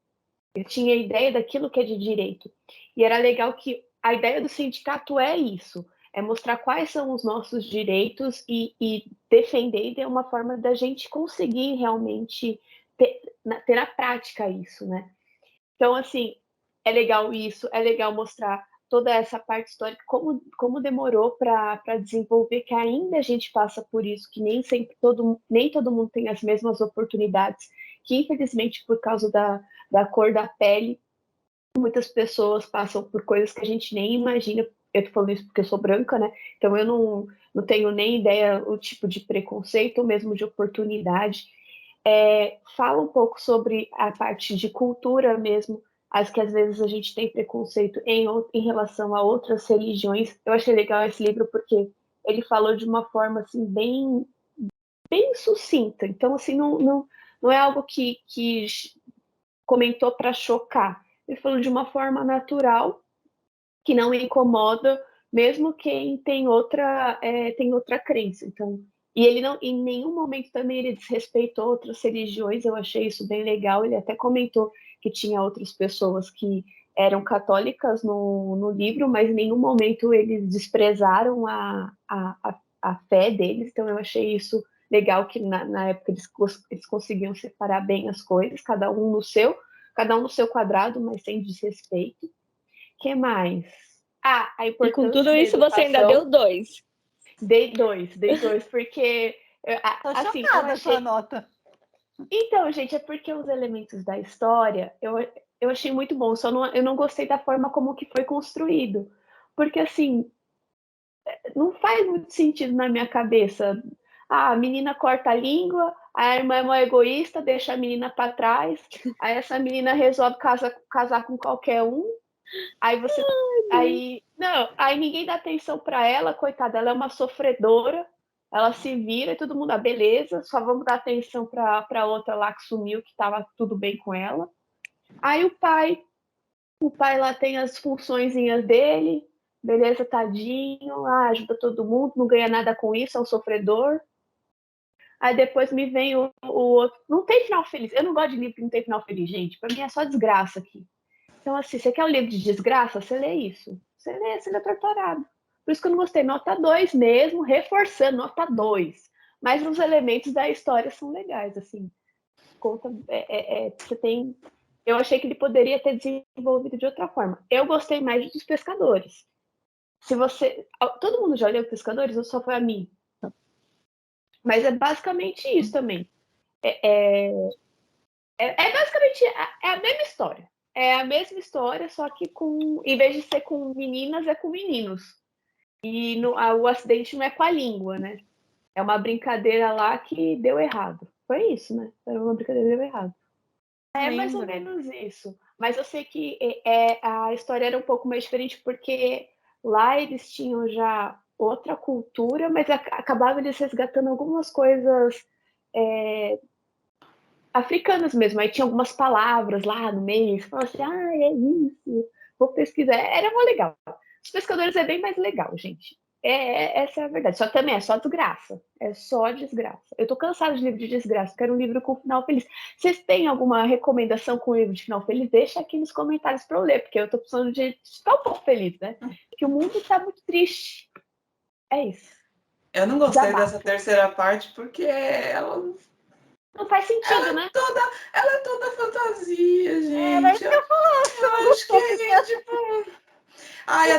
Ele tinha ideia daquilo que é de direito. E era legal que a ideia do sindicato é isso, é mostrar quais são os nossos direitos e defender de uma forma da gente conseguir realmente ter na prática isso, né? Então, assim, é legal isso, é legal mostrar toda essa parte histórica, como demorou para desenvolver, que ainda a gente passa por isso, que nem todo mundo tem as mesmas oportunidades, que infelizmente por causa da cor da pele, muitas pessoas passam por coisas que a gente nem imagina. Eu tô falando isso porque eu sou branca, né? Então eu não tenho nem ideia o tipo de preconceito ou mesmo de oportunidade. Fala um pouco sobre a parte de cultura mesmo, as que às vezes a gente tem preconceito em relação a outras religiões. Eu achei legal esse livro porque ele falou de uma forma assim bem sucinta. Então assim não é algo que comentou para chocar. Ele falou de uma forma natural que não incomoda, mesmo quem tem outra crença. Então, e ele não, em nenhum momento também ele desrespeitou outras religiões. Eu achei isso bem legal. Ele até comentou que tinha outras pessoas que eram católicas no livro, mas em nenhum momento eles desprezaram a fé deles. Então, eu achei isso legal, que na época eles conseguiam separar bem as coisas, cada um no seu quadrado, mas sem desrespeito. Que mais? A E com importância tudo da isso você ainda deu educação. 2. Dei dois, porque Tô assim, eu chocada com a achei. nota. Então, gente, é porque os elementos da história eu achei muito bom, eu não gostei da forma como que foi construído. Porque assim, não faz muito sentido na minha cabeça. A menina corta a língua, a irmã é uma egoísta, deixa a menina para trás, aí essa menina resolve casar com qualquer um. Aí você. Aí ninguém dá atenção para ela, coitada, ela é uma sofredora, ela se vira e todo mundo, beleza, só vamos dar atenção para outra lá que sumiu, que estava tudo bem com ela. Aí o pai lá tem as funçõezinhas dele, beleza, tadinho, ajuda todo mundo, não ganha nada com isso, é um sofredor. Aí depois me vem o outro. Não tem final feliz. Eu não gosto de livro que não tem final feliz, gente. Para mim é só desgraça aqui. Então, assim, você quer um livro de desgraça? Você lê isso. Você lê torturado. Por isso que eu não gostei. Nota 2 mesmo, reforçando, nota 2. Mas os elementos da história são legais, assim. Conta, você tem... Eu achei que ele poderia ter desenvolvido de outra forma. Eu gostei mais dos pescadores. Se você... Todo mundo já leu Pescadores ou só foi a mim? Mas é basicamente isso também. Basicamente a mesma história. É a mesma história, só que em vez de ser com meninas, é com meninos. E o acidente não é com a língua, né? É uma brincadeira lá que deu errado. Foi isso, né? Era uma brincadeira que deu errado. É mais ou menos isso. Mas eu sei que a história era um pouco mais diferente, porque lá eles tinham já outra cultura, mas acabavam eles resgatando algumas coisas africanas mesmo. Aí tinha algumas palavras lá no meio, você fala assim, é isso, vou pesquisar. Era muito legal. Os Pescadores é bem mais legal, gente. Essa é a verdade. Só também é só desgraça. É só desgraça. Eu tô cansada de livro de desgraça. Quero um livro com final feliz. Vocês têm alguma recomendação com livro de final feliz? Deixa aqui nos comentários para eu ler, porque eu tô precisando de ficar um pouco feliz, né? Porque o mundo tá muito triste. É isso. Eu não gostei dessa terceira parte porque ela não faz sentido, né? Ela é toda fantasia, gente. Era isso que eu falava. Eu acho que é tipo. Ai,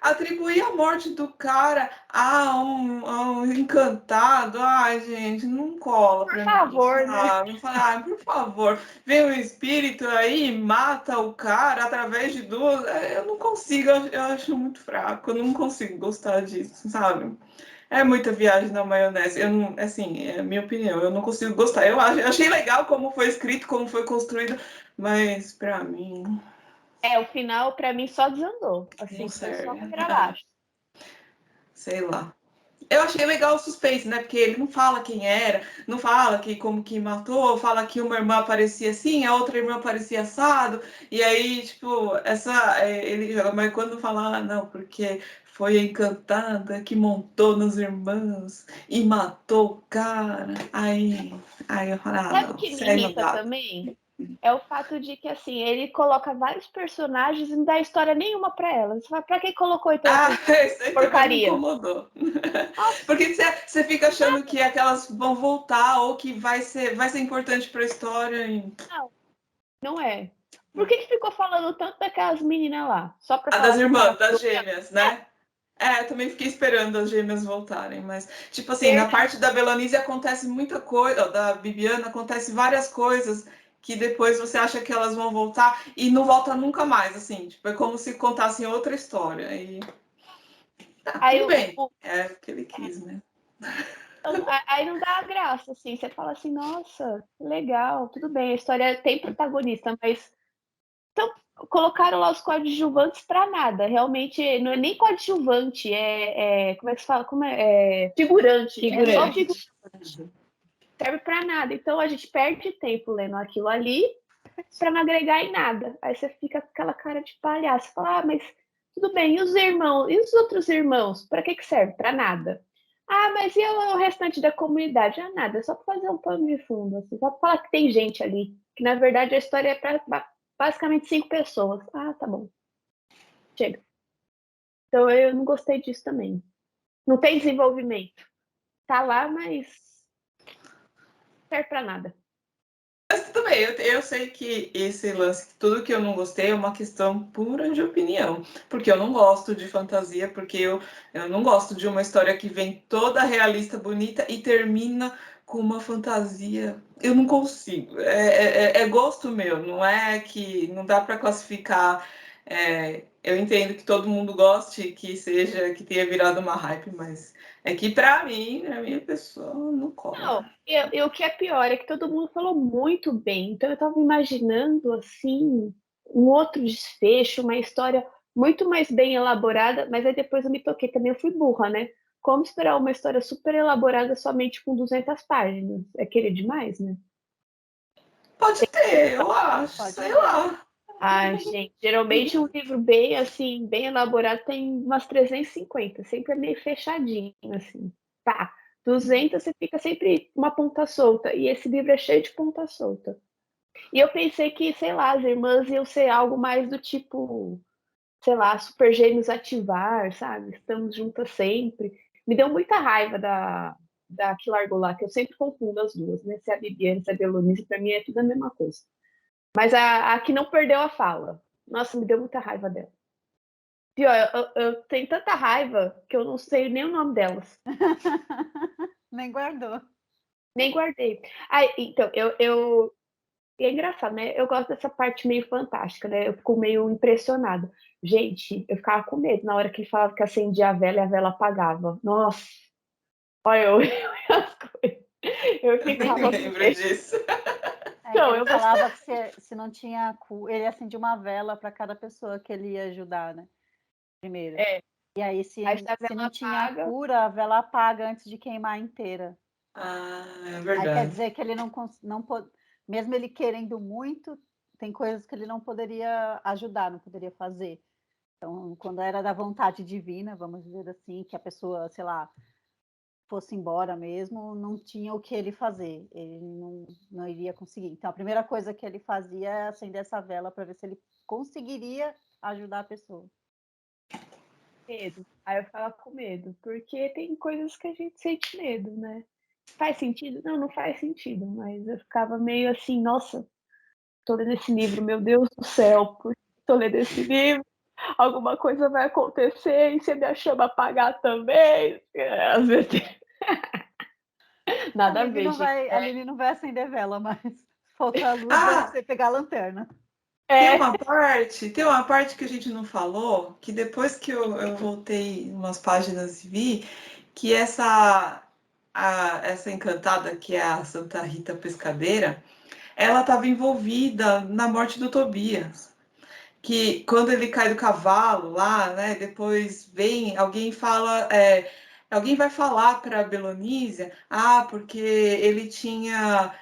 atribuir a morte do cara a um encantado. Ai, gente, não cola pra mim. Por favor, né? Ai, por favor, vem um espírito aí e mata o cara através de duas. Eu não consigo, eu acho muito fraco. Eu não consigo gostar disso, sabe? É muita viagem na maionese. Eu não, assim, é a minha opinião. Eu não consigo gostar. Eu achei legal como foi escrito, como foi construído, mas pra mim. O final, pra mim, só desandou. Assim, Não foi serve. só pra baixo. Sei lá. Eu achei legal o suspense, né? Porque ele não fala quem era, não fala como que matou, fala que uma irmã aparecia assim, a outra irmã aparecia assado, e aí, tipo, ele joga, mas quando fala, não, porque foi a encantada que montou nos irmãos e matou o cara, aí eu falo, Sabe o não, que isso me é irrita enojado. também? É o fato de que, assim, ele coloca vários personagens e não dá história nenhuma pra elas. Você fala, pra que colocou então Isso aí também me porcaria? incomodou. Nossa, Porque você fica achando que aquelas vão voltar ou que vai ser importante para a história. não é. Por que ficou falando tanto daquelas meninas lá? Só pra A falar das que o irmãs, cara... das gêmeas, né? Eu também fiquei esperando as gêmeas voltarem, mas, tipo assim, na Verdade. parte da Belanise acontece muita coisa, da Bibiana acontece várias coisas que depois você acha que elas vão voltar e não volta nunca mais, assim, tipo, é como se contassem outra história. E Aí, tudo bem, é o que ele quis, né? aí não dá graça, assim. Você fala assim, nossa, legal, tudo bem, a história tem protagonista, mas... Então, colocaram lá os coadjuvantes para nada. Realmente, não é nem coadjuvante, como é que se fala? Figurante. É só figurante. Serve para nada. Então, a gente perde tempo lendo aquilo ali para não agregar em nada. Aí você fica com aquela cara de palhaço. Fala, mas tudo bem, e os irmãos? E os outros irmãos? Para que serve? Para nada. Ah, mas e o restante da comunidade? Ah, nada, é só para fazer um pano de fundo, assim, só para falar que tem gente ali. Que na verdade a história é para basicamente 5 pessoas. Ah, tá bom. Chega. Então eu não gostei disso também. Não tem desenvolvimento. Tá lá, mas não serve para nada. Mas tudo bem, eu sei que esse lance, tudo que eu não gostei é uma questão pura de opinião. Porque eu não gosto de fantasia, porque eu não gosto de uma história que vem toda realista, bonita e termina com uma fantasia. Eu não consigo. É gosto meu, não é que não dá para classificar. Eu entendo que todo mundo goste, que tenha virado uma hype, mas é que para mim, a minha pessoa, não cola. Não, e o que é pior é que todo mundo falou muito bem. Então eu estava imaginando assim um outro desfecho, uma história muito mais bem elaborada, mas aí depois eu me toquei também, eu fui burra, né? Como esperar uma história super elaborada somente com 200 páginas? É querer demais, né? Pode ter, eu acho, sei lá. Ai, gente, geralmente um livro bem assim, bem elaborado tem umas 350, sempre é meio fechadinho, assim. Pá, 200 você fica sempre uma ponta solta, e esse livro é cheio de ponta solta. E eu pensei que, sei lá, as irmãs iam ser algo mais do tipo sei lá, super gêmeos ativar, sabe? Estamos juntas sempre. Me deu muita raiva da que largou lá, que eu sempre confundo as duas, né? Se é a Bibiana, se é a Belonísia, pra mim é tudo a mesma coisa. Mas a que não perdeu a fala. Nossa, me deu muita raiva dela. Pior, eu tenho tanta raiva que eu não sei nem o nome delas. Nem guardou. Nem guardei. Ai, então, E é engraçado, né? Eu gosto dessa parte meio fantástica, né? Eu fico meio impressionada. Gente, eu ficava com medo na hora que ele falava que acendia a vela e a vela apagava. Nossa, olha, as coisas. Eu Eu nem ficava com lembro medo. disso. Não, Ele eu falava que se não tinha cura, ele acendia uma vela para cada pessoa que ele ia ajudar, né? Primeiro. É, E aí, se aí se a não vela tinha apaga, cura, a vela apaga antes de queimar inteira. Ah, é Aí quer verdade. dizer que ele mesmo ele querendo muito, tem coisas que ele não poderia ajudar, não poderia fazer. Então, quando era da vontade divina, vamos dizer assim, que a pessoa, sei lá, fosse embora mesmo, não tinha o que ele fazer, ele não iria conseguir. Então, a primeira coisa que ele fazia é acender essa vela para ver se ele conseguiria ajudar a pessoa. medo. Aí eu ficava com medo, porque tem coisas que a gente sente medo, né? Faz sentido? Não, não faz sentido, mas eu ficava meio assim, nossa, tô lendo esse livro, meu Deus do céu, por que tô lendo esse livro? Alguma coisa vai acontecer e se a minha chama apagar também. Às vezes A nada a Lili ver, não gente. vai, a Lili não vai acender vela, mas faltar luz vai Ah, você pegar a lanterna. É, tem uma parte que a gente não falou, que depois que eu voltei umas páginas e vi, que essa encantada, que é a Santa Rita Pescadeira, ela estava envolvida na morte do Tobias. Que quando ele cai do cavalo lá, né? Depois vem alguém fala, alguém vai falar para Belonísia, porque ele tinha,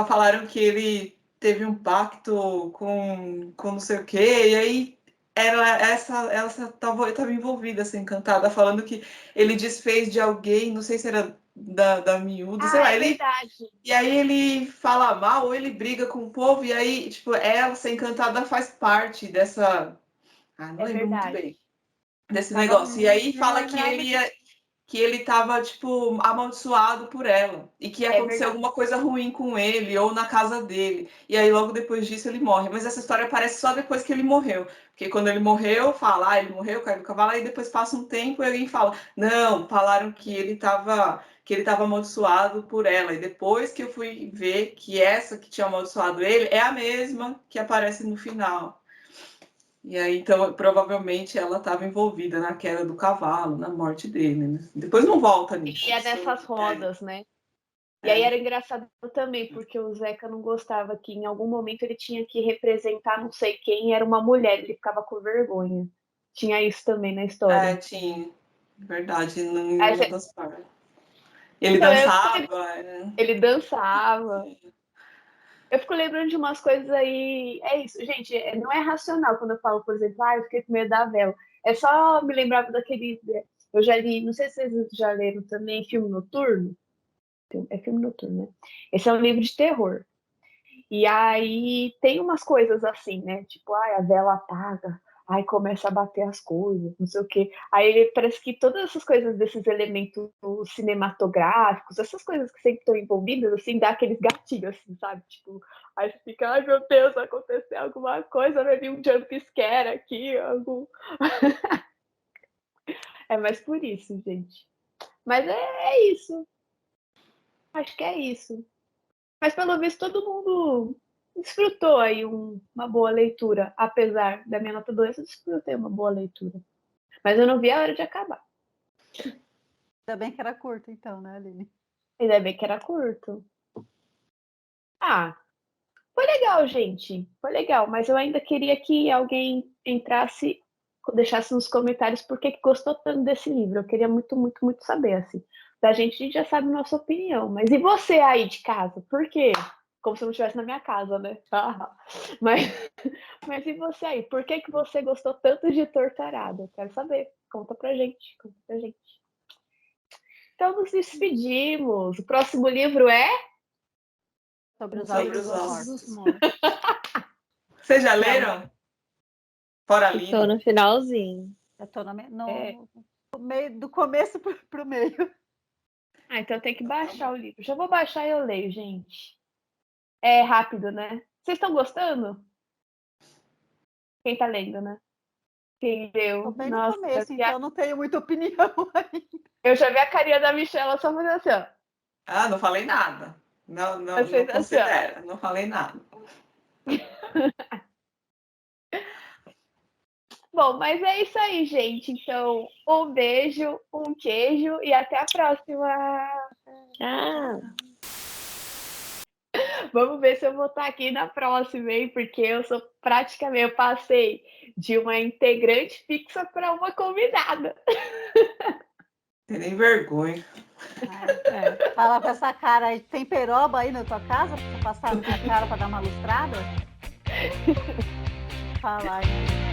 falaram que ele teve um pacto com não sei o quê, e aí ela estava envolvida, assim, encantada, falando que ele desfez de alguém, não sei se era da miúda, sei lá, é ele verdade. e aí ele fala mal ou ele briga com o povo, e aí, tipo, ela, ser encantada, faz parte dessa. Ah, não É lembro muito verdade. bem desse Tava, negócio. E aí não fala lembrava disso. que ele tava, tipo, amaldiçoado por ela. E que ia É acontecer verdade. alguma coisa ruim com ele ou na casa dele. E aí logo depois disso ele morre. Mas essa história aparece só depois que ele morreu. Porque quando ele morreu, fala, ele morreu, caiu do cavalo, aí depois passa um tempo e alguém fala, não, falaram que ele estava amaldiçoado por ela. E depois que eu fui ver que essa que tinha amaldiçoado ele é a mesma que aparece no final. E aí, então, provavelmente ela estava envolvida na queda do cavalo, na morte dele, né? Depois não volta Ele nisso. ia nessas rodas, né? E aí É. era engraçado também, porque o Zeca não gostava que em algum momento ele tinha que representar não sei quem, era uma mulher, ele ficava com vergonha. Tinha isso também na história. Tinha. Verdade, em Aí, uma das partes. Ele então, dançava. ele dançava. Eu fico lembrando de umas coisas aí. É isso, gente, não é racional quando eu falo, por exemplo, eu fiquei com medo da vela. É só me lembrar daquele. Eu já li, não sei se vocês já leram também, Filme Noturno. É Filme Noturno, né? Esse é um livro de terror. E aí tem umas coisas assim, né? Tipo, a vela apaga, aí começa a bater as coisas, não sei o quê. Aí parece que todas essas coisas desses elementos cinematográficos, essas coisas que sempre estão envolvidas, assim, dá aqueles gatilhos, assim, sabe? Tipo, aí você fica, ai meu Deus, vai acontecer alguma coisa, vai vir um jump scare aqui, algum. É mais por isso, gente. Mas é isso. Acho que é isso. Mas pelo visto todo mundo desfrutou aí uma boa leitura, apesar da minha nota 2, eu desfrutei uma boa leitura. Mas eu não vi a hora de acabar. Ainda bem que era curto, então, né, Aline? Ainda bem que era curto. Ah, foi legal, gente. Foi legal, mas eu ainda queria que alguém entrasse, deixasse nos comentários por que gostou tanto desse livro. Eu queria muito, muito, muito saber, assim. Da gente, a gente já sabe a nossa opinião. Mas e você aí de casa? Por quê? Como se eu não estivesse na minha casa, né? Mas, mas e você aí? Por que você gostou tanto de Torturada? Eu quero saber. Conta pra gente. Conta pra gente. Então nos despedimos. O próximo livro é Sobre os Sobre ossos os dos ossos. mortos. Vocês já Não, leram? Fora Tô lindo. no finalzinho. Eu tô no É. meio, do começo pro meio. Ah, então tem que baixar o livro. Já vou baixar e eu leio, gente. É rápido, né? Vocês estão gostando? Quem tá lendo, né? Quem Tô leu? bem no Nossa, começo, então não tenho muita opinião ainda. eu já vi a carinha da Michelle só fazendo assim, ó. Ah, não falei nada. Não, não, Assim, não considera. Não falei nada. Bom, mas é isso aí, gente. Então, um beijo, um queijo e até a próxima. Ah, Vamos ver se eu vou estar aqui na próxima, hein? Porque eu sou praticamente, eu passei de uma integrante fixa para uma convidada. Tem nem vergonha. Fala com essa cara aí. Tem peroba aí na tua casa pra você passar a cara pra dar uma lustrada? Fala aí.